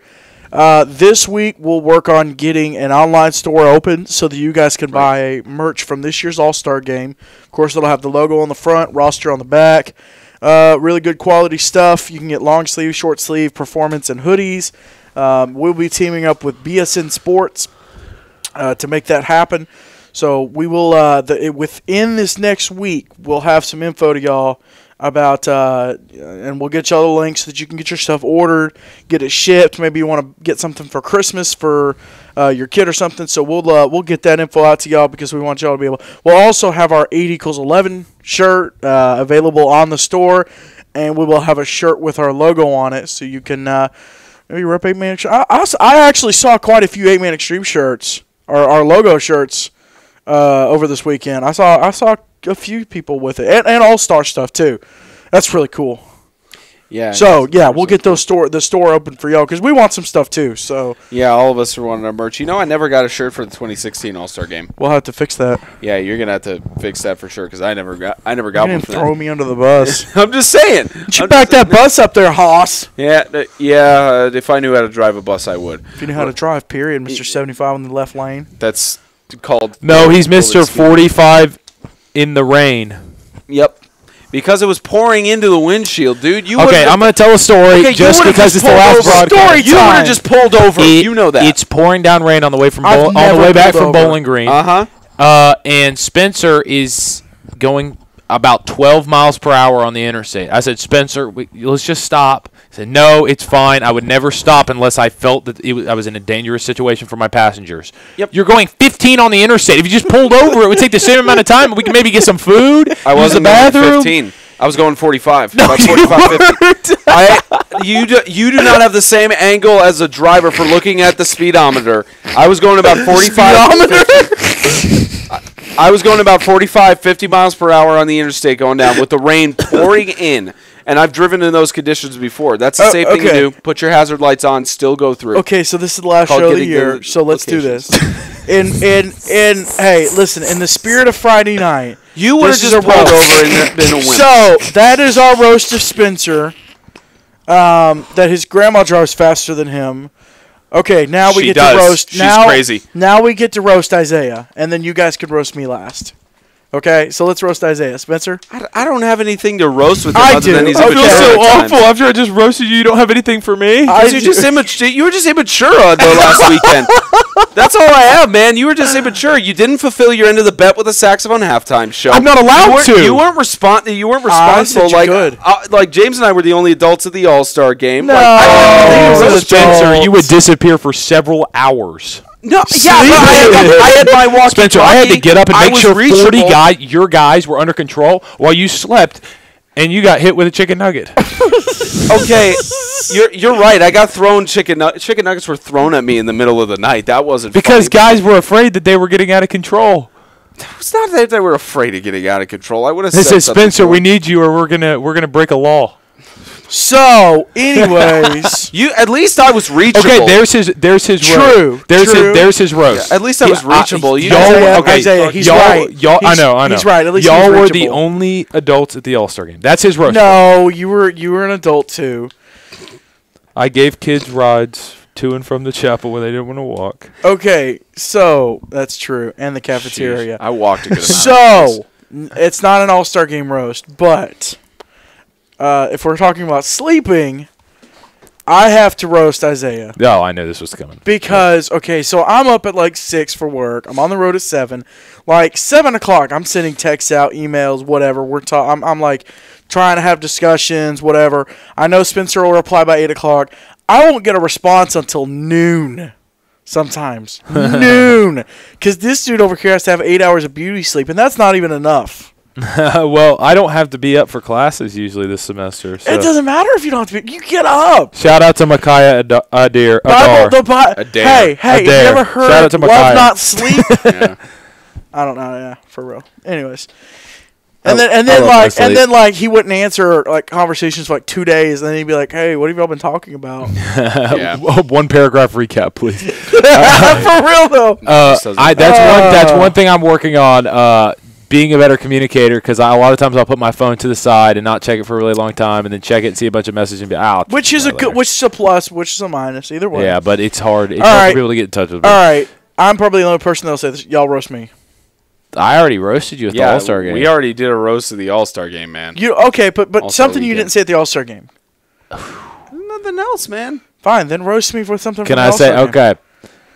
this week we'll work on getting an online store open so that you guys can buy merch from this year's All-Star Game. Of course, it'll have the logo on the front, roster on the back. Really good quality stuff. You can get long sleeve, short sleeve, performance, and hoodies. We'll be teaming up with BSN Sports to make that happen. So we will, within this next week, we'll have some info to y'all about, and we'll get y'all the links so that you can get your stuff ordered, get it shipped. Maybe you want to get something for Christmas for your kid or something. So we'll get that info out to y'all because we want y'all to be able. We'll also have our 8=11 shirt available on the store, and we will have a shirt with our logo on it, so you can maybe rep 8-Man Extreme. I actually saw quite a few 8-Man Extreme shirts, or our logo shirts, over this weekend. I saw a few people with it, and All-Star stuff too. That's really cool. Yeah. So we'll get the store open for y'all because we want some stuff too. So yeah, all of us are wanting our merch. I never got a shirt for the 2016 All-Star Game. We'll have to fix that. Yeah, you're gonna have to fix that for sure because I never got You one. didn't For throw that. me under the bus. I'm just saying. You back that bus up there, Hoss. Yeah. If I knew how to drive a bus, I would. If you knew how to drive, period, Mr. 75 in the left lane. That's called. No, he's Mr. 45 in the rain. Yep. Because it was pouring into the windshield, dude. I'm going to tell a story just because it's the last broadcast. You would have just pulled over. You know that. It's pouring down rain on the way back from Bowling Green. And Spencer is going about 12 miles per hour on the interstate. I said, Spencer, let's just stop. He said, no, it's fine. I would never stop unless I felt that I was in a dangerous situation for my passengers. Yep. You're going 15 on the interstate. If you just pulled over, it would take the same amount of time. We could maybe get some food. I wasn't going 15. I was going 45. No, about 45, 50. You do not have the same angle as a driver for looking at the speedometer. I was going about 45. I was going about 45, 50 miles per hour on the interstate going down with the rain pouring in. And I've driven in those conditions before. That's the safe thing to do. Put your hazard lights on, still go through. Okay, so this is the last show of the year, so let's do this. And hey, listen, in the spirit of Friday night, you would have just pulled over and been a winner. So that is our roast of Spencer. That his grandma drives faster than him. Okay, now we get to roast. She's crazy. Now we get to roast Isaiah, and then you guys can roast me last. Okay, so let's roast Isaiah. Spencer? I don't have anything to roast with him I other do. than he's I immature feel so at times. awful after I just roasted you. You don't have anything for me? You were just immature on the last weekend. That's all I have, man. You were just immature. You didn't fulfill your end of the bet with the saxophone halftime show. I'm not allowed to. You weren't responsible. Like James and I were the only adults at the All-Star game. No. Spencer, you would disappear for several hours. No, yeah, I had my walkie-talkie. Spencer, I had to get up and make sure reachable. 40 your guys were under control while you slept, and you got hit with a chicken nugget. Okay, you're right. I got thrown chicken nuggets were thrown at me in the middle of the night. That wasn't because funny, guys were afraid that they were getting out of control. It's not that they were afraid of getting out of control. I would have said something. Spencer, we need you, or we're gonna break a law. So, anyways, at least I was reachable. Okay, there's his True. There's his roast. Yeah, at least I was reachable. Isaiah, he's right. I know. He's right. At least y'all were the reachable. only adults at the All-Star game. That's his roast. No, you were an adult too. I gave kids rides to and from the chapel when they didn't want to walk. Okay, so that's true, and the cafeteria. Jeez, I walked a good amount. So it's not an All-Star game roast, but if we're talking about sleeping, I have to roast Isaiah. Oh, I knew this was coming. Because, okay, so I'm up at like 6 for work. I'm on the road at 7. Like 7 o'clock, I'm sending texts out, emails, whatever. I'm like trying to have discussions, whatever. I know Spencer will reply by 8 o'clock. I won't get a response until noon. sometimes. Noon. Because this dude over here has to have 8 hours of beauty sleep, and that's not even enough. Well, I don't have to be up for classes usually this semester. So. It doesn't matter if you don't have to be. You get up. Shout out to Micaiah Adair. Hey, have you ever heard Shout out to love Micaiah. not sleep? Yeah. I don't know. Yeah, for real. Anyways. And then like he wouldn't answer like conversations for like 2 days, and then he'd be like, "Hey, what have y'all been talking about?" Yeah. One paragraph recap, please. For real though. That's one thing I'm working on. Being a better communicator, because a lot of times I'll put my phone to the side and not check it for a really long time, and then check it and see a bunch of messages and be out. Which is a plus, which is a minus, either way. Yeah, but it's hard. It's hard for people to get in touch with me. All right, I'm probably the only person that'll say this. Y'all roast me. I already roasted you at the All-Star game. We already did a roast of the All-Star game, man. But something you didn't say at the All-Star game. Nothing else, man. Fine, then roast me for something. Can from the I say All-Star game. okay?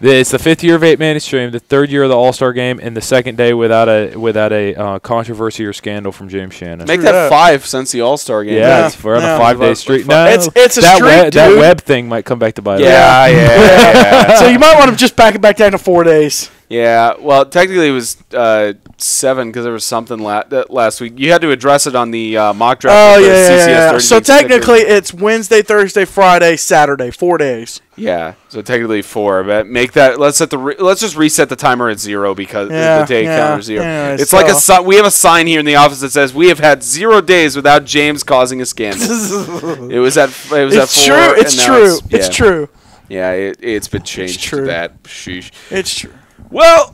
It's the 5th year of 8-Man Extreme, the 3rd year of the All-Star Game, and the 2nd day without a controversy or scandal from James Shannon. Make that 5 since the All-Star game. Yeah, we're on a 5-day streak. No, it's a streak, dude. That web thing might come back to bite us. Yeah. So you might want to just back it back down to 4 days. Yeah, well, technically it was 7 because there was something last week. You had to address it on the mock draft. Oh, with the yeah. CCS So technically it's Wednesday, Thursday, Friday, Saturday, 4 days. Yeah, so technically 4. But make that. Let's just reset the timer at 0 because the day counter 0. Yeah, it's like we have a sign here in the office that says we have had 0 days without James causing a scandal. it was at 4. It's true. Yeah, it's been changed to that. Sheesh. It's true. Well,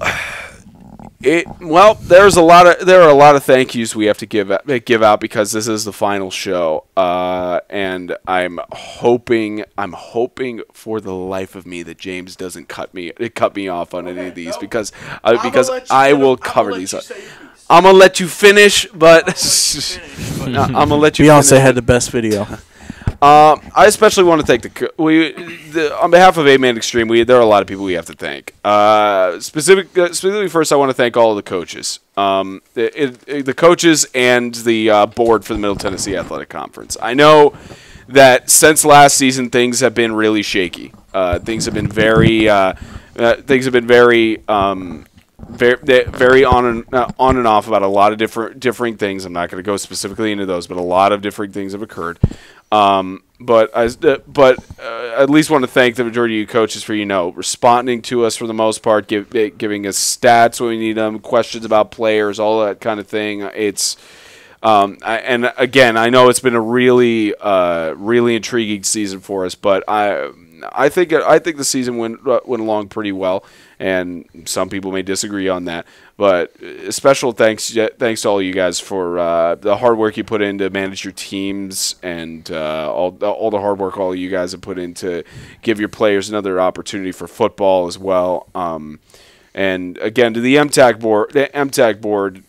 there are a lot of thank yous we have to give out because this is the final show, and I'm hoping for the life of me that James doesn't cut me off on any of these because I will cover these. I'm gonna let you finish, but I'm gonna let you. Beyonce finish. had the best video. I especially want to thank on behalf of 8-Man Extreme. There are a lot of people we have to thank. Specifically, first I want to thank all of the coaches, the coaches and the board for the Middle Tennessee Athletic Conference. I know that since last season things have been really shaky. Things have been very very on and off about a lot of differing things. I'm not going to go specifically into those, but a lot of different things have occurred. But I at least want to thank the majority of you coaches for responding to us for the most part, giving us stats when we need them, questions about players, all that kind of thing. It's and again, I know it's been a really intriguing season for us, but I think the season went along pretty well, and some people may disagree on that. But special thanks to all you guys for the hard work you put in to manage your teams, and all the hard work all you guys have put in to give your players another opportunity for football as well. And again, to the MTAC board,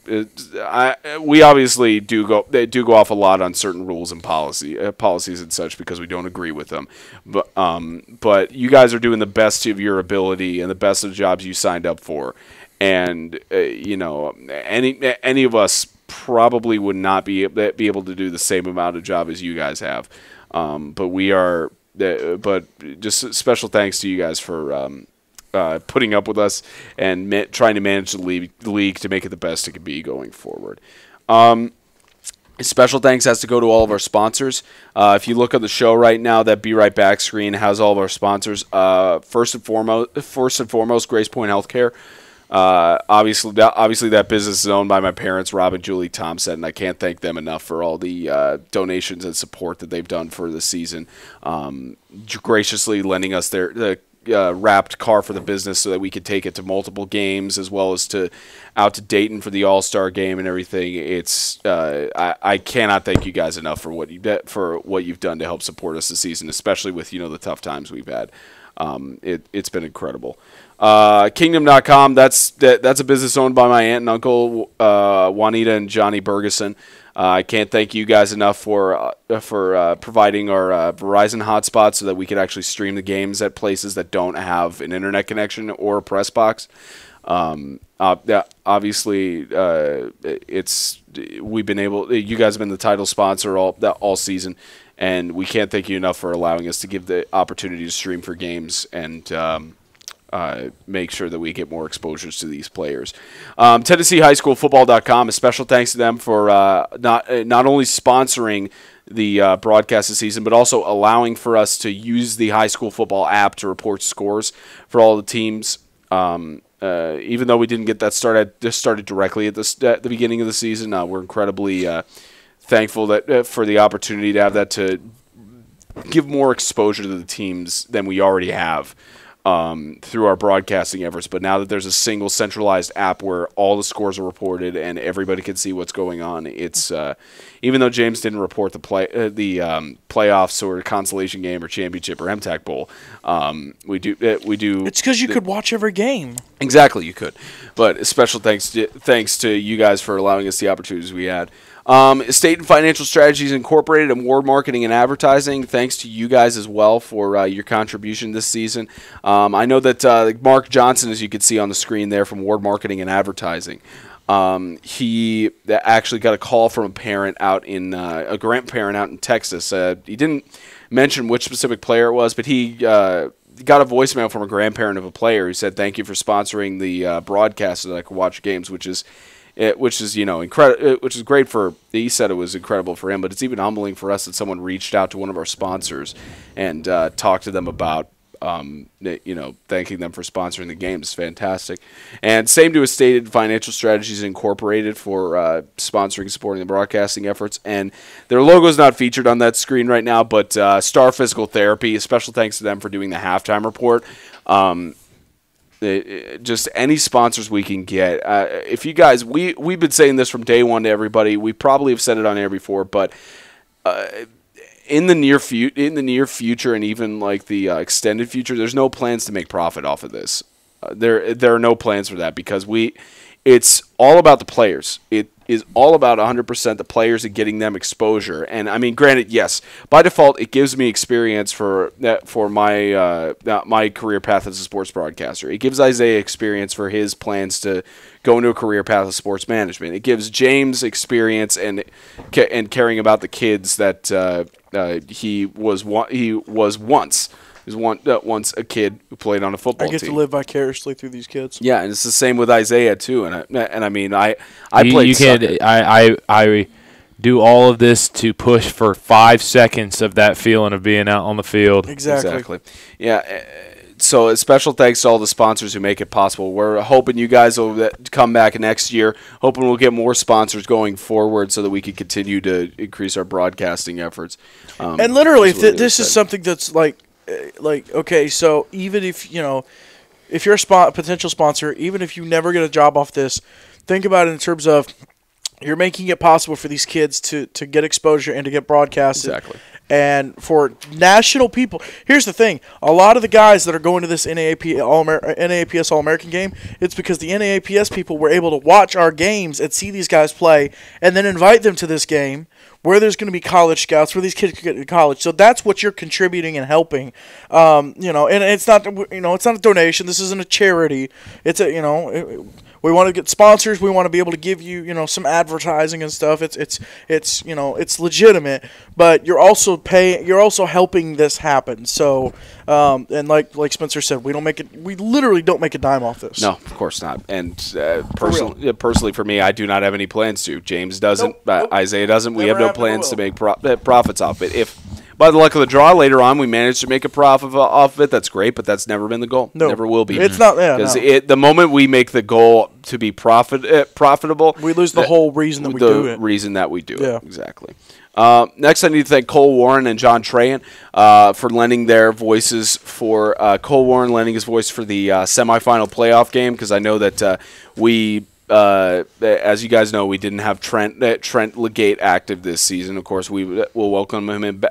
we obviously do go off a lot on certain rules and policies and such because we don't agree with them. But you guys are doing the best of your ability and the best of the jobs you signed up for. And any of us probably would not be able to do the same amount of job as you guys have. But we are. But just special thanks to you guys for. Putting up with us and trying to manage the league to make it the best it can be going forward. Special thanks has to go to all of our sponsors. If you look at the show right now, that Be Right Back screen has all of our sponsors. First and foremost, GracePointe Healthcare. Obviously, that business is owned by my parents, Rob and Julie Thompson, and I can't thank them enough for all the donations and support that they've done for the season. Graciously lending us the wrapped car for the business so that we could take it to multiple games as well as out to Dayton for the All-Star game and everything. It's I cannot thank you guys enough for what you've done to help support us this season, especially with the tough times we've had. It's been incredible. Kingdom.com, that's a business owned by my aunt and uncle Juanita and Johnny Bergeson. I can't thank you guys enough for providing our Verizon hotspot so that we could actually stream the games at places that don't have an internet connection or a press box. Obviously, we've been able. You guys have been the title sponsor all season, and we can't thank you enough for allowing us to give the opportunity to stream for games and make sure that we get more exposures to these players. TennesseeHighSchoolFootball.com, a special thanks to them for not only sponsoring the broadcast this season, but also allowing for us to use the high school football app to report scores for all the teams. Even though we didn't get that started directly at the beginning of the season, we're incredibly thankful that for the opportunity to have that to give more exposure to the teams than we already have through our broadcasting efforts. But now that there's a single centralized app where all the scores are reported and everybody can see what's going on, it's even though James didn't report the playoffs or consolation game or championship or MTAC Bowl, we do. It's because you could watch every game. Exactly, you could. But a special thanks to you guys for allowing us the opportunities we had. Estate and Financial Strategies Incorporated and Ward Marketing and Advertising, thanks to you guys as well for your contribution this season. I know that Mark Johnson, as you can see on the screen there from Ward Marketing and Advertising, he actually got a call from a parent out in a grandparent out in Texas. He didn't mention which specific player it was, but he got a voicemail from a grandparent of a player who said, "Thank you for sponsoring the broadcast so that I could watch games," which is incredible. Which is great for. He said it was incredible for him, but it's even humbling for us that someone reached out to one of our sponsors and talked to them about, thanking them for sponsoring the game. It's fantastic. And same to Estate Financial Strategies Incorporated for sponsoring and supporting the broadcasting efforts. And their logo is not featured on that screen right now, but Star Physical Therapy. A special thanks to them for doing the halftime report. Just any sponsors we can get. If you guys, we've been saying this from day one to everybody. We probably have said it on air before, but in the near future and even like the extended future, there's no plans to make profit off of this. There are no plans for that because it's all about the players. It is all about 100% the players and getting them exposure. And I mean, granted, yes, by default, it gives me experience for my career path as a sports broadcaster. It gives Isaiah experience for his plans to go into a career path of sports management. It gives James experience and caring about the kids that he was once. He was once a kid who played on a football team. I get to live vicariously through these kids. Yeah, and it's the same with Isaiah too. And I mean, I played. You can't. I do all of this to push for 5 seconds of that feeling of being out on the field. Exactly. Yeah. So a special thanks to all the sponsors who make it possible. We're hoping you guys will come back next year. Hoping we'll get more sponsors going forward so that we can continue to increase our broadcasting efforts. And literally, this is something that's like okay, so even if if you're a potential sponsor, even if you never get a job off this, think about it in terms of you're making it possible for these kids to get exposure and to get broadcasted. Exactly. And for national people, here's the thing: a lot of the guys that are going to this NAAPS All-American game, it's because the NAAPS people were able to watch our games and see these guys play, and then invite them to this game where there's going to be college scouts, where these kids can get to college. So that's what you're contributing and helping. And it's not it's not a donation. This isn't a charity. It's we want to get sponsors. We want to be able to give you, some advertising and stuff. It's legitimate, but you're also helping this happen. So, and like Spencer said, we literally don't make a dime off this. No, of course not. And personally for me, I do not have any plans to. James doesn't. Nope. Isaiah doesn't. We have no plans to make profits off it. If by the luck of the draw later on we manage to make a profit off of it, that's great, but that's never been the goal. No. Never will be. It's not. Yeah, because the moment we make the goal to be profitable, we lose the whole reason that we do it. The reason that we do Yeah. it. Exactly. Next, I need to thank Cole Warren and John Trahan for lending their voices for Cole Warren lending his voice for the semifinal playoff game, because I know that we, as you guys know, we didn't have Trent Legate active this season. Of course, we will welcome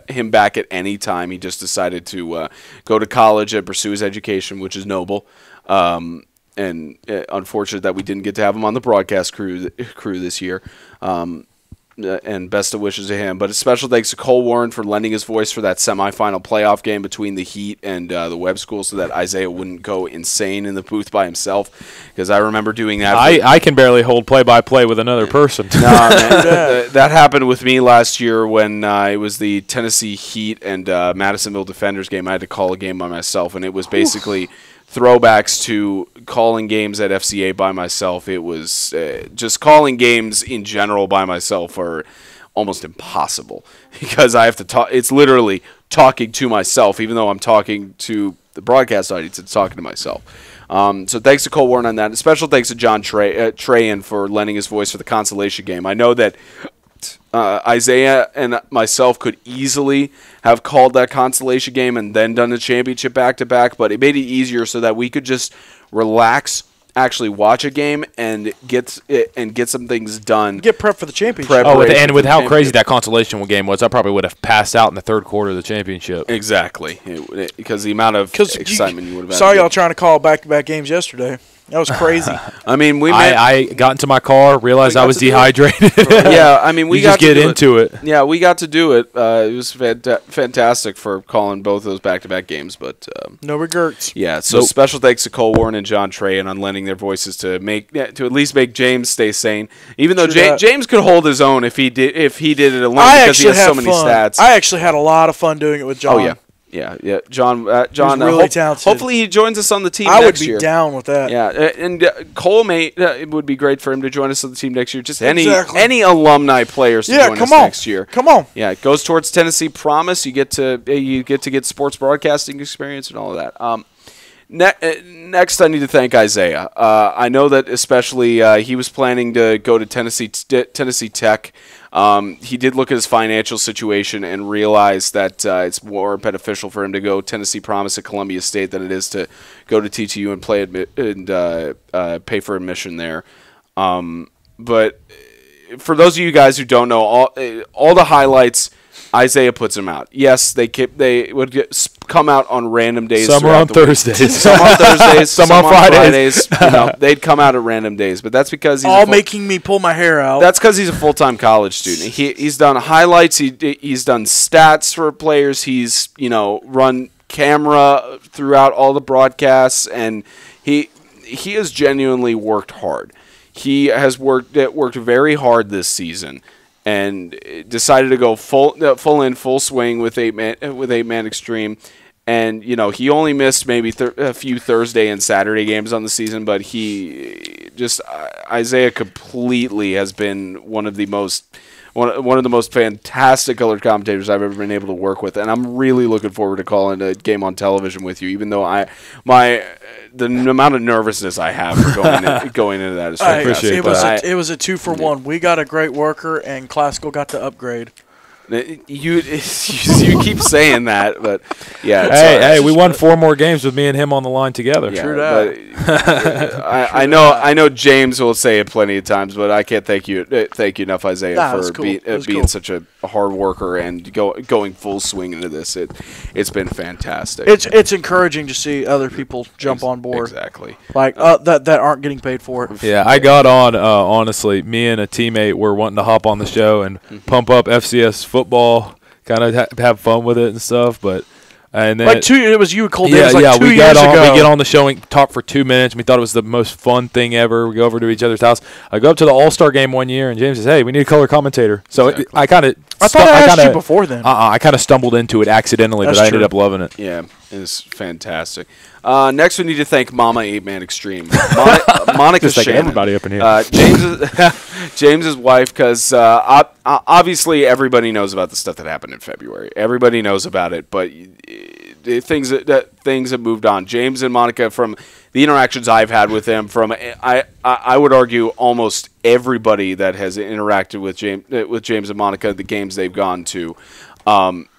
him back at any time. He just decided to go to college and pursue his education, which is noble. And unfortunate that we didn't get to have him on the broadcast crew this year. And best of wishes to him. But a special thanks to Cole Warren for lending his voice for that semifinal playoff game between the Heat and the Webb School, so that Isaiah wouldn't go insane in the booth by himself. Because I remember doing that. I can barely hold play-by-play with another person. No, man, that happened with me last year when it was the Tennessee Heat and Madisonville Defenders game. I had to call a game by myself, and it was basically throwbacks to calling games at FCA by myself. It was just calling games in general by myself are almost impossible because I have to talk. It's literally talking to myself, even though I'm talking to the broadcast audience. It's talking to myself. So thanks to Cole Warren on that. A special thanks to John Trahan for lending his voice for the consolation game. I know that Isaiah and myself could easily have called that consolation game and then done the championship back-to-back, but it made it easier so that we could just relax, actually watch a game, and get some things done. Get prepped for the championship. And with how crazy that consolation game was, I probably would have passed out in the third quarter of the championship. Exactly, because the amount of excitement you would have had. Saw y'all trying to call back-to-back games yesterday. That was crazy. I mean, I got into my car, realized I was dehydrated. Yeah, I mean, we got just get into it. Yeah, we got to do it. It was fantastic for calling both those back-to-back games, but no regrets. Yeah, so special thanks to Cole Warren and John Trahan on lending their voices to at least make James stay sane. Even though James could hold his own if he did it alone because he has so many stats. I actually had a lot of fun doing it with John. Oh yeah. Yeah. John, really talented. Hopefully he joins us on the team next year. I would be down with that. Yeah, and Cole it would be great for him to join us on the team next year. Just any alumni players to join us next year. Come on. Yeah, it goes towards Tennessee Promise. You get to get sports broadcasting experience and all of that. Next, I need to thank Isaiah. I know that especially he was planning to go to Tennessee Tech. He did look at his financial situation and realize that it's more beneficial for him to go Tennessee Promise at Columbia State than it is to go to TTU and play and pay for admission there. But for those of you guys who don't know, all the highlights, Isaiah puts them out. Yes, they would come out on random days. Some are on Thursdays. Some on Thursdays. Some on Fridays. They'd come out at random days, but that's because he's making me pull my hair out. That's because he's a full-time college student. He's done highlights. He's done stats for players. He's run camera throughout all the broadcasts, and he has genuinely worked hard. He has worked very hard this season, and decided to go full swing with eight man extreme, and he only missed maybe a few Thursday and Saturday games on the season, but Isaiah completely has been one of the most fantastic colored commentators I've ever been able to work with, and I'm really looking forward to calling a game on television with you, even though the amount of nervousness I have for going into that is fantastic. It was a 2-for-1. We got a great worker, and Classical got to upgrade. You keep saying that, but yeah. Hey, we won 4 more games with me and him on the line together. Yeah, true that. I know James will say it plenty of times, but I can't thank you enough, Isaiah, for being such a hard worker and going full swing into this. It's been fantastic. It's encouraging to see other people jump on board. Exactly. Like that aren't getting paid for it. Yeah, I got on. Honestly, me and a teammate were wanting to hop on the show and pump up FCS football, kind of have fun with it and stuff, but and then it was you and Cole Davis we get on the show and talk for 2 minutes. We thought it was the most fun thing ever. We go over to each other's house. I go up to the All-Star game one year, and James says, "Hey, we need a color commentator." So I thought I asked you before then. I kind of stumbled into it accidentally, but I ended up loving it. Yeah, it's fantastic. Next, we need to thank Mama 8-Man Extreme, Monica Shannon. Everybody up in here. James's wife, because obviously everybody knows about the stuff that happened in February. Everybody knows about it, but things have moved on. James and Monica, from the interactions I've had with them, I would argue almost everybody that has interacted with James and Monica, the games they've gone to,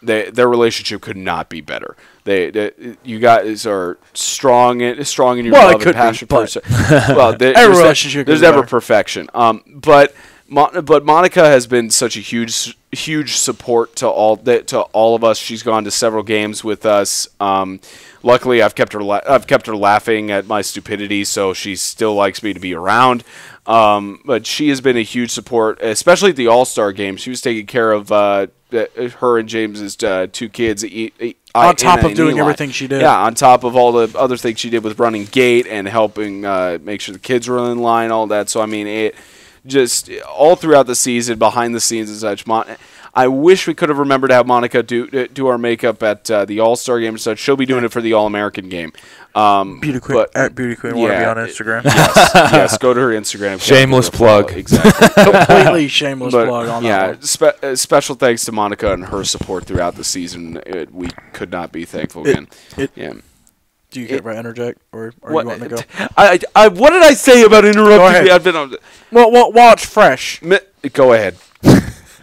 their relationship could not be better. You guys are strong in your love and passion for each other. Well, there's never perfection. But Monica has been such a huge support to all of us. She's gone to several games with us. Luckily, I've kept her laughing at my stupidity, so she still likes me to be around. But she has been a huge support, especially at the All-Star game. She was taking care of her and James's 2 kids. On top of doing everything she did. Yeah, on top of all the other things she did with running gate and helping make sure the kids were in line, all that. So, I mean, it just all throughout the season, behind the scenes and such, I wish we could have remembered to have Monica do our makeup at the All-Star game. So she'll be doing it for the All-American game. Beauty Queen at Beauty Queen wanna be on Instagram. Yes, go to her Instagram. Shameless plug. Exactly. Completely shameless plug on that one. Special thanks to Monica and her support throughout the season. We could not be thankful again. Do you care about interject, or are you wanting to go? What did I say about interrupting? I've been on. Well, it's fresh. Go ahead.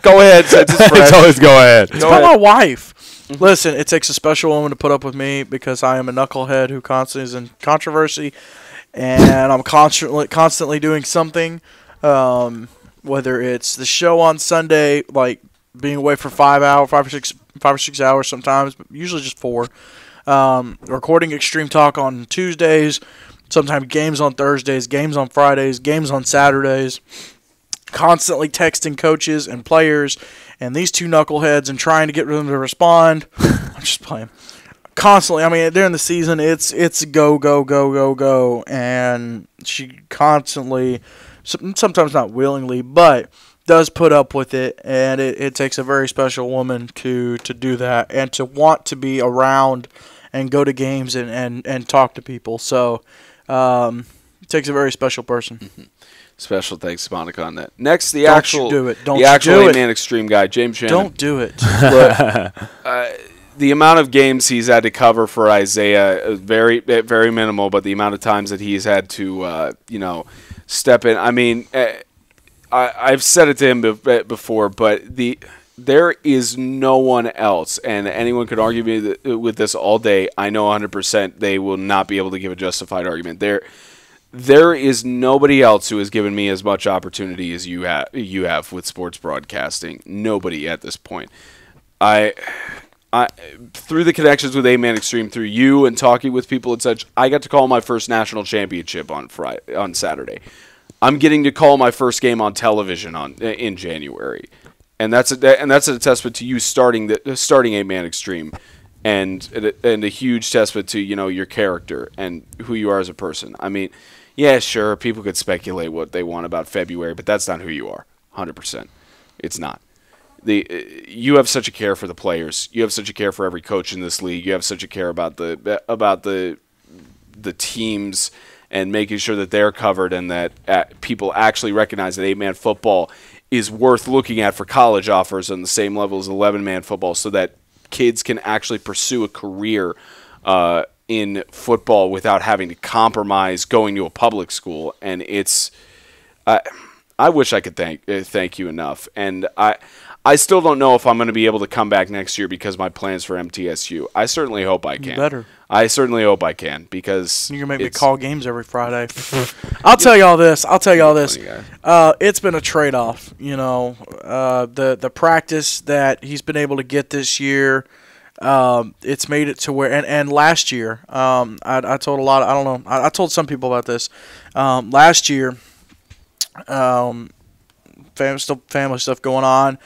Go ahead. Since it's fresh. It's always go ahead. It's about my wife. Listen, it takes a special woman to put up with me because I am a knucklehead who constantly is in controversy, and I'm constantly doing something. Whether it's the show on Sunday, like being away for 5 or 6 hours sometimes, but usually just 4. Recording Extreme Talk on Tuesdays, sometimes games on Thursdays, games on Fridays, games on Saturdays, constantly texting coaches and players and these two knuckleheads and trying to get them to respond. I'm just playing. Constantly, I mean, during the season, it's go, and she constantly, sometimes not willingly, but does put up with it, and it takes a very special woman to do that and to want to be around and go to games and talk to people. So it takes a very special person. Mm-hmm. Special thanks to Monica on that. Next, the actual 8-man extreme guy, James Shannon. Don't do it. Look, the amount of games he's had to cover for Isaiah is very, very minimal, but the amount of times that he's had to, step in. I mean, I've said it to him before, but there is no one else, and anyone could argue with this all day. I know 100% they will not be able to give a justified argument. There is nobody else who has given me as much opportunity as you have with sports broadcasting. Nobody at this point. I through the connections with 8-Man Extreme, through you and talking with people and such, I got to call my first national championship on Saturday. I'm getting to call my first game on television in January, and that's a testament to you starting 8-Man Extreme, and a huge testament to your character and who you are as a person. I mean, yeah, sure, people could speculate what they want about February, but that's not who you are. 100%, it's not. You have such a care for the players. You have such a care for every coach in this league. You have such a care about the teams and making sure that they're covered and that people actually recognize that 8-man football is worth looking at for college offers on the same level as 11-man football, so that kids can actually pursue a career in football without having to compromise going to a public school. And it's I wish I could thank you enough. And I still don't know if I'm going to be able to come back next year because my plans for MTSU. I certainly hope I can. You better. I certainly hope I can, because you're going to make me call games every Friday. I'll tell y'all this. It's been a trade-off. The practice that he's been able to get this year, it's made it to where, and last year, I told a lot of, I don't know, I told some people about this. Last year, family stuff going on,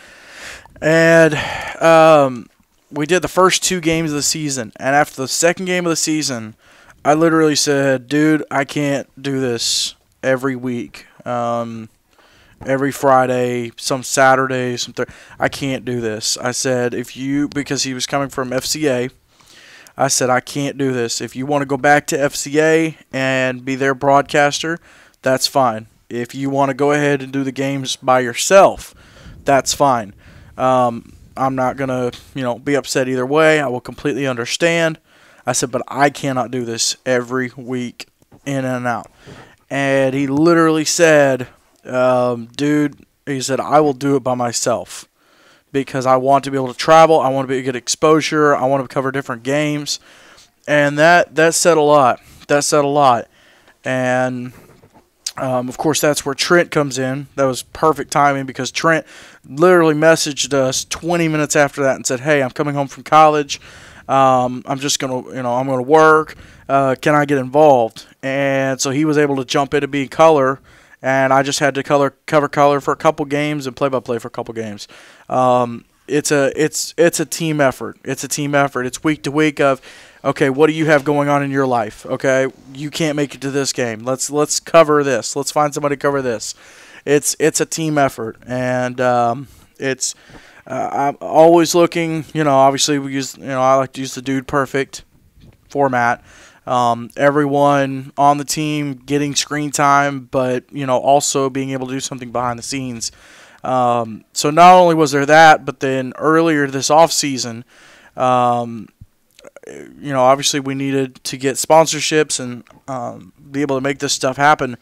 and we did the first 2 games of the season, and after the second game of the season, I literally said, dude, I can't do this every week, every Friday, some Saturdays, I can't do this. I said, because he was coming from FCA, I said, I can't do this. If you want to go back to FCA and be their broadcaster, that's fine. If you want to go ahead and do the games by yourself, that's fine. I'm not going to, be upset either way. I will completely understand. I said, but I cannot do this every week in and out. And he literally said, dude, he said, I will do it by myself because I want to be able to travel. I want to be able to get exposure. I want to cover different games. And that said a lot. That said a lot. And of course, that's where Trent comes in. That was perfect timing because Trent literally messaged us 20 minutes after that and said, hey, I'm coming home from college. I'm just going to, I'm going to work. Can I get involved? And so he was able to jump in and be color, and I just had to cover color for a couple games and play-by-play for a couple games. It's a team effort. It's a team effort. It's week to week of, okay, what do you have going on in your life? Okay, you can't make it to this game. Let's cover this. Let's find somebody to cover this. It's a team effort, and I'm always looking. Obviously we use. I like to use the Dude Perfect format. Everyone on the team getting screen time, but also being able to do something behind the scenes. So not only was there that, but then earlier this off season, obviously we needed to get sponsorships and be able to make this stuff happen.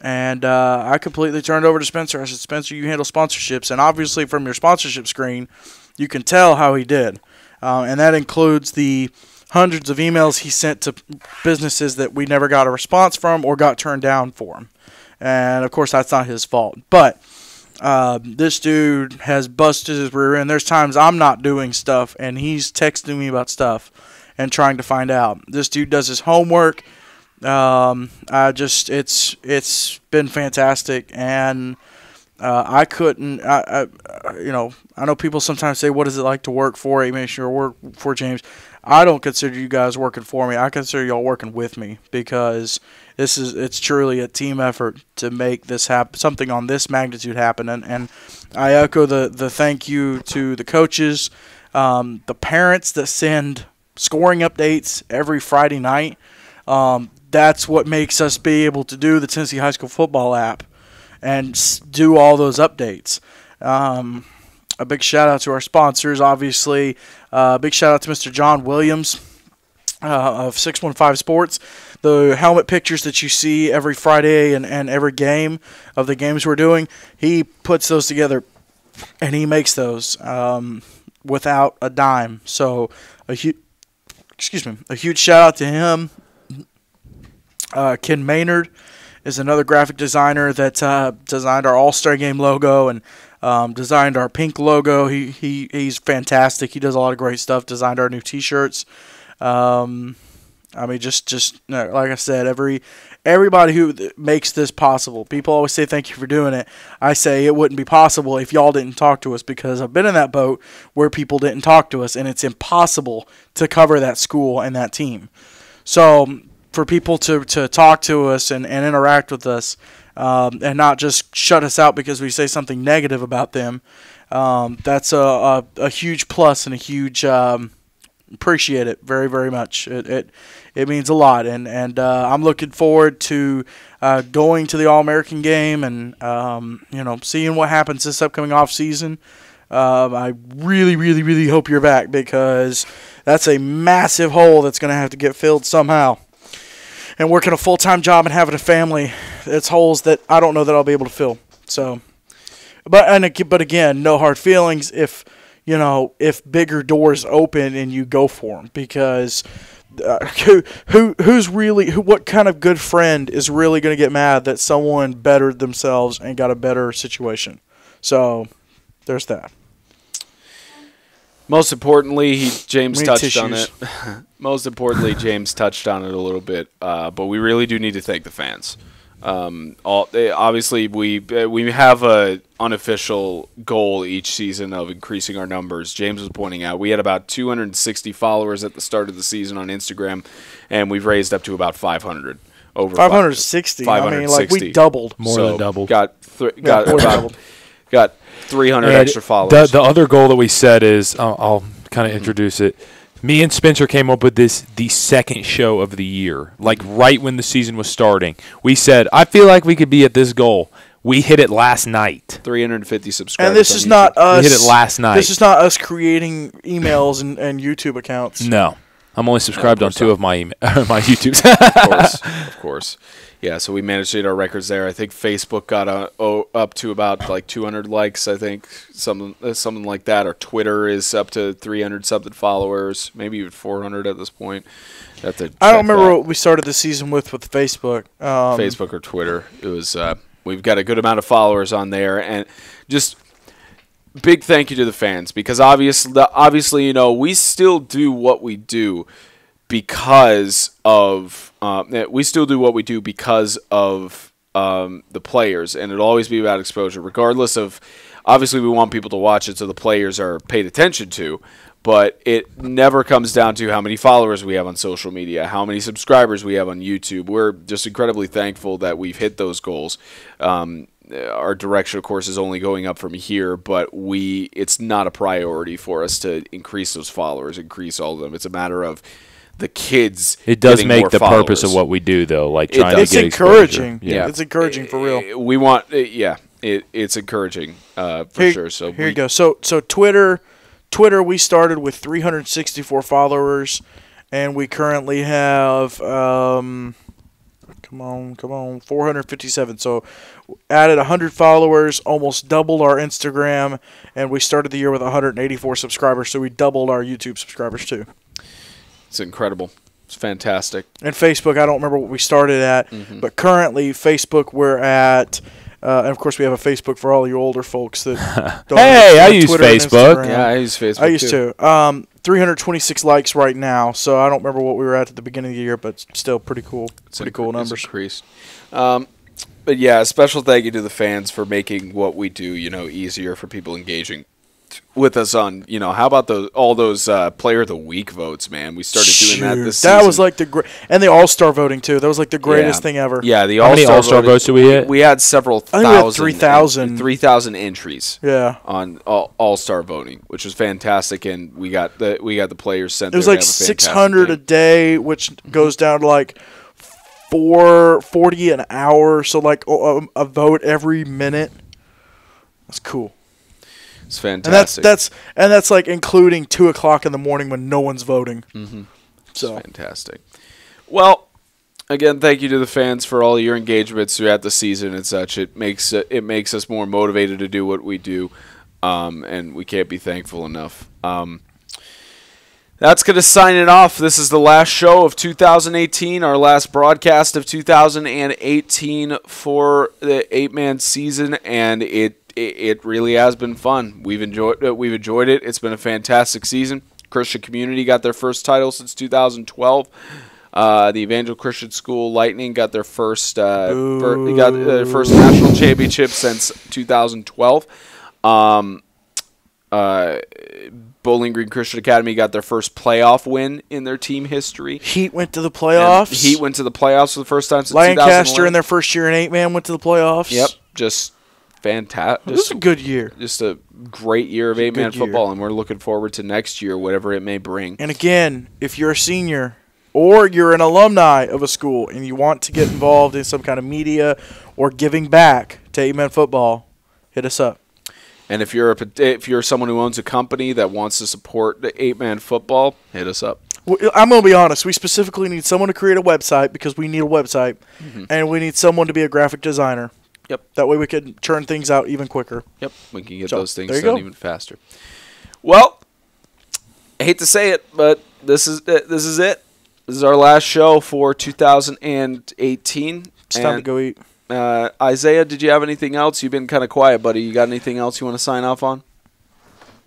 And I completely turned over to Spencer. I said, Spencer, you handle sponsorships. And obviously from your sponsorship screen, you can tell how he did. And that includes the hundreds of emails he sent to businesses that we never got a response from or got turned down for him. And, of course, that's not his fault. But this dude has busted his rear end. There's times I'm not doing stuff, and he's texting me about stuff and trying to find out. This dude does his homework. It's been fantastic, and I couldn't. I know people sometimes say, "What is it like to work for work for James?" I don't consider you guys working for me. I consider y'all working with me, because it's truly a team effort to make this happen, something on this magnitude happen. And I echo the thank you to the coaches, the parents that send scoring updates every Friday night. That's what makes us be able to do the Tennessee High School Football app and do all those updates. A big shout out to our sponsors, obviously. Big shout out to Mr. John Williams of 615 Sports. The helmet pictures that you see every Friday and every game of the games we're doing, he puts those together and he makes those without a dime. So a huge shout out to him. Ken Maynard is another graphic designer that designed our All-Star Game logo and designed our pink logo. He's fantastic. He does a lot of great stuff. Designed our new T-shirts. Just like I said, everybody who makes this possible. People always say thank you for doing it. I say it wouldn't be possible if y'all didn't talk to us, because I've been in that boat where people didn't talk to us, and it's impossible to cover that school and that team. So for people to talk to us and interact with us, and not just shut us out because we say something negative about them, that's a huge plus and a huge appreciate it very, very much. It means a lot, and I'm looking forward to going to the All-American game and seeing what happens this upcoming off season. I really, really, really hope you're back, because that's a massive hole that's going to have to get filled somehow. And working a full-time job and having a family, it's holes that I don't know that I'll be able to fill. So, but again, no hard feelings if bigger doors open and you go for them, because what kind of good friend is really going to get mad that someone bettered themselves and got a better situation? So, there's that. Most importantly, James touched on it. Most importantly, James touched on it a little bit, but we really do need to thank the fans. Obviously, we have a unofficial goal each season of increasing our numbers. James was pointing out we had about 260 followers at the start of the season on Instagram, and we've raised up to about 500. Over 560. 560. We doubled. More than doubled. Got 300 and extra followers. The other goal that we set is, I'll kind of introduce it. Me and Spencer came up with the second show of the year, like right when the season was starting. We said, I feel like we could be at this goal. We hit it last night. 350 subscribers. And this is not us. We hit it last night. This is not us creating emails and YouTube accounts. No. I'm only subscribed on two of my YouTubes. Of course. Yeah, so we managed to hit our records there. I think Facebook got up to about like 200 likes, I think, something like that. Or Twitter is up to 300-something followers, maybe even 400 at this point. I don't remember what we started the season with Facebook. Facebook or Twitter. It was we've got a good amount of followers on there, and just big thank you to the fans, because obviously, we still do what we do because of the players, and it'll always be about exposure, regardless of, obviously we want people to watch it so the players are paid attention to, but it never comes down to how many followers we have on social media, how many subscribers we have on YouTube. We're just incredibly thankful that we've hit those goals. our direction, of course, is only going up from here, but it's not a priority for us to increase those followers, increase all of them. It's a matter of the kids. It does getting make more the followers. purpose of what we do, though, like trying to It's get encouraging. exposure. Yeah. It's encouraging for real. We want, it's encouraging for sure. So here you go. So Twitter, we started with 364 followers, and we currently have 457. So added 100 followers, almost doubled our Instagram, and we started the year with 184 subscribers. So we doubled our YouTube subscribers too. It's incredible. It's fantastic. And Facebook, I don't remember what we started at, but currently Facebook we're at. And of course, we have a Facebook for all you older folks that don't Hey, I use Twitter and Facebook. Instagram. Yeah, I use Facebook. I used to. 326 likes right now, so I don't remember what we were at the beginning of the year, but still pretty cool. Pretty cool numbers. It's increased. But yeah, a special thank you to the fans for making what we do, easier for people engaging with us on, how about all those Player of the Week votes, man? We started doing that this season. That was like and the All-Star voting too. That was like the greatest thing ever. Yeah, the How many All-Star votes did we hit? We had several I think we had 3,000. 3,000 entries. Yeah. On All-Star voting, which was fantastic, and we got the players sent. It was there like to have a fantastic 600 a game. day, which goes down to like 440 an hour. So like a vote every minute. That's cool. It's fantastic. And that's like including 2:00 in the morning when no one's voting. Mm-hmm. So it's fantastic. Well, again, thank you to the fans for all your engagements throughout the season and such. It makes us more motivated to do what we do, and we can't be thankful enough. That's going to sign it off. This is the last show of 2018, our last broadcast of 2018 for the 8-man season, and it really has been fun. We've enjoyed it. It's been a fantastic season. Christian community got their first title since 2012. The Evangel Christian School Lightning got their first national championship since 2012. Bowling Green Christian Academy got their first playoff win in their team history. Heat went to the playoffs. And Heat went to the playoffs for the first time since Lancaster 2011. in their first year in 8-man went to the playoffs. Yep, just fantastic. This is a good year. Just a great year of 8-man football, and we're looking forward to next year, whatever it may bring. And again, if you're a senior or you're an alumni of a school and you want to get involved in some kind of media or giving back to 8-man football, hit us up. And if you're someone who owns a company that wants to support the 8-man football, hit us up. Well, I'm going to be honest. We specifically need someone to create a website because we need a website, and we need someone to be a graphic designer. Yep. That way we can churn things out even quicker. Yep. We can get those things done even faster. Well, I hate to say it, but this is it. This is our last show for 2018. It's time to go eat. Isaiah, did you have anything else? You've been kind of quiet, buddy. You got anything else you want to sign off on?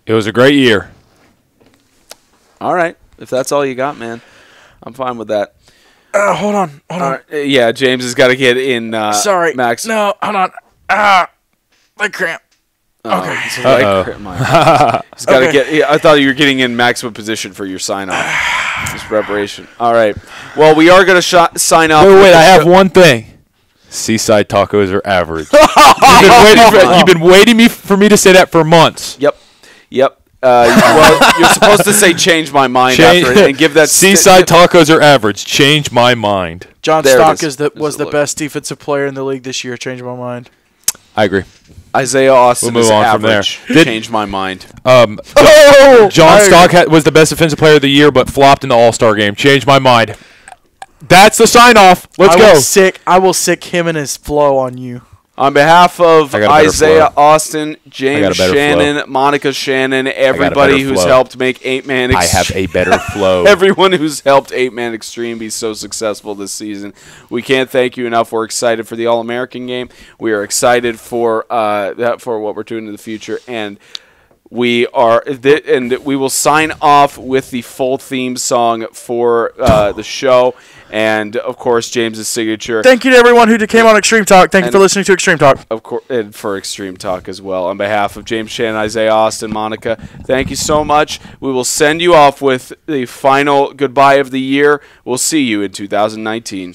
It was a great year. All right. If that's all you got, man, I'm fine with that. Hold on. Yeah, James has got to get in. Sorry. Max. No, hold on. Leg cramp. Okay. He's got to get. I thought you were getting in maximum position for your sign off. Just preparation. All right. Well, we are going to sign off. Wait, I have one thing. Seaside tacos are average. You've been waiting for me to say that for months. Yep. Well, you're supposed to say "change my mind" after it and give that. Seaside tacos are average. Change my mind. John Stock was the best defensive player in the league this year. Changed my mind. I agree. Isaiah Austin we'll move on average. From there. Change my mind. John Stock was the best defensive player of the year, but flopped in the All-Star game. Change my mind. That's the sign-off. Let's go. I will sick him and his flow on you. On behalf of Isaiah Austin, James Shannon, Monica Shannon, everybody who's helped make 8-man I have a better flow. Everyone who's helped 8-man Extreme be so successful this season. We can't thank you enough. We're excited for the All-American game. We are excited for what we're doing in the future, and we will sign off with the full theme song for the show. And, of course, James's signature. Thank you to everyone who came on Extreme Talk. Thank you for listening to Extreme Talk. Of course, and for Extreme Talk as well. On behalf of James Shannon, Isaiah Austin, Monica, thank you so much. We will send you off with the final goodbye of the year. We'll see you in 2019.